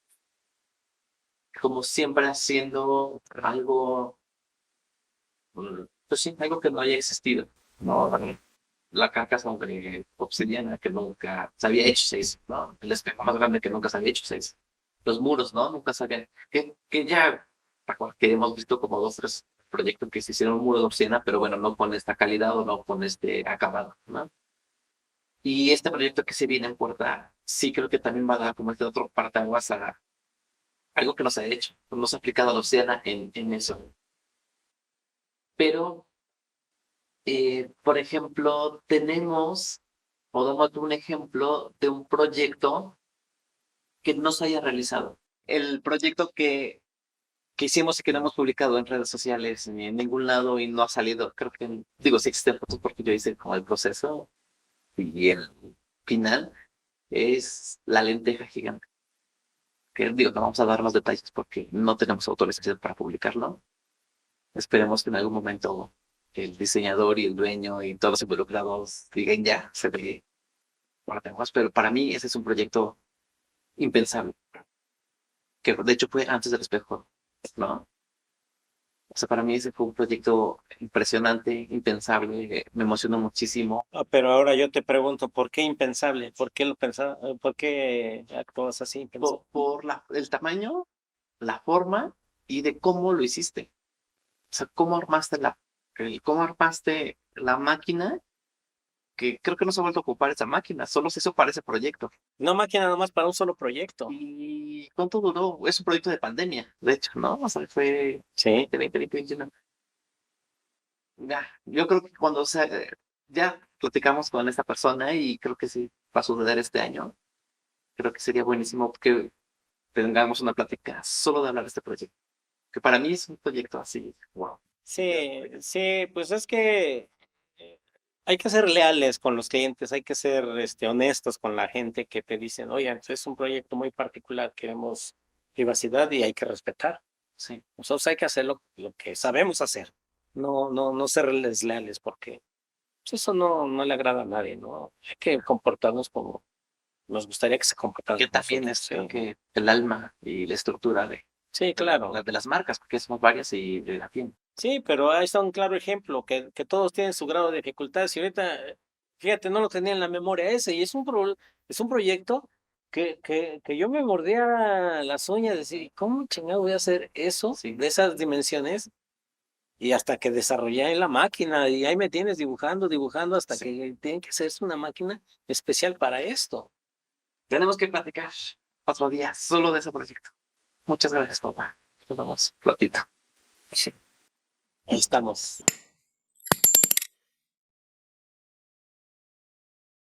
Speaker 1: Como siempre haciendo algo, pues sí, algo que no haya existido. No, la carcasa obsidiana que nunca se había hecho seis, ¿no? El espejo más grande que nunca se había hecho seis. Los muros, ¿no? Nunca se habían, que ya, que hemos visto como dos, tres proyectos que se hicieron un muro de obsidiana, pero bueno, no con esta calidad o no con este acabado, ¿no? Y este proyecto que se viene en puerta, sí creo que también va a dar como este otro partaguas a algo que no se ha hecho, no se ha aplicado a la obsidiana en eso. Pero, por ejemplo, tenemos, o damos un ejemplo de un proyecto que no se haya realizado. El proyecto que hicimos y que no hemos publicado en redes sociales ni en ningún lado y no ha salido, creo que, digo, sí existen fotos porque yo hice como el proceso y el final es la lenteja gigante. Que digo, no vamos a dar más detalles porque no tenemos autorización para publicarlo. Esperemos que en algún momento el diseñador y el dueño y todos los involucrados digan ya, se ve para temas, pero para mí ese es un proyecto impensable, que de hecho fue antes del espejo, ¿no? sea, para mí ese fue un proyecto impresionante, impensable, me emocionó muchísimo.
Speaker 2: Pero ahora yo te pregunto, ¿por qué impensable? ¿Por qué lo pensaba? ¿Por qué actuabas así impensable?
Speaker 1: Por el tamaño, la forma y de cómo lo hiciste. O sea, cómo armaste la máquina, que creo que no se ha vuelto a ocupar esa máquina, solo se hizo para ese proyecto.
Speaker 2: No máquina nomás para un solo proyecto.
Speaker 1: ¿Y cuánto duró? Es un proyecto de pandemia, de hecho, ¿no? O sea, fue
Speaker 2: Sí.
Speaker 1: 2021. Ya, yo creo que ya platicamos con esta persona y creo que sí va a suceder este año. Creo que sería buenísimo que tengamos una plática solo de hablar de este proyecto, que para mí es un proyecto así, wow.
Speaker 2: Sí, sí, pues es que hay que ser leales con los clientes, hay que ser honestos con la gente que te dicen, oye, es un proyecto muy particular, queremos privacidad y hay que respetar.
Speaker 1: Sí,
Speaker 2: Nosotros hay que hacer lo que sabemos hacer, no serles leales, porque pues, eso no le agrada a nadie, ¿no? Hay que comportarnos como nos gustaría que se comportaran
Speaker 1: que
Speaker 2: con
Speaker 1: también
Speaker 2: nosotros.
Speaker 1: es creo que el alma y la estructura
Speaker 2: Sí, claro.
Speaker 1: de las marcas, porque somos varias y de la tienda.
Speaker 2: Sí, pero ahí está un claro ejemplo, que todos tienen su grado de dificultad. Si ahorita, fíjate, no lo tenía en la memoria ese, y es un proyecto que yo me mordía las uñas, de decir, ¿cómo chingado voy a hacer eso
Speaker 1: Sí,
Speaker 2: de esas dimensiones? Y hasta que desarrollé en la máquina, y ahí me tienes dibujando, hasta
Speaker 1: sí.
Speaker 2: que tiene que hacerse una máquina especial para esto.
Speaker 1: Tenemos que platicar otro día solo de ese proyecto. Muchas gracias, papá. Nos vemos platito.
Speaker 2: Sí. Ahí estamos.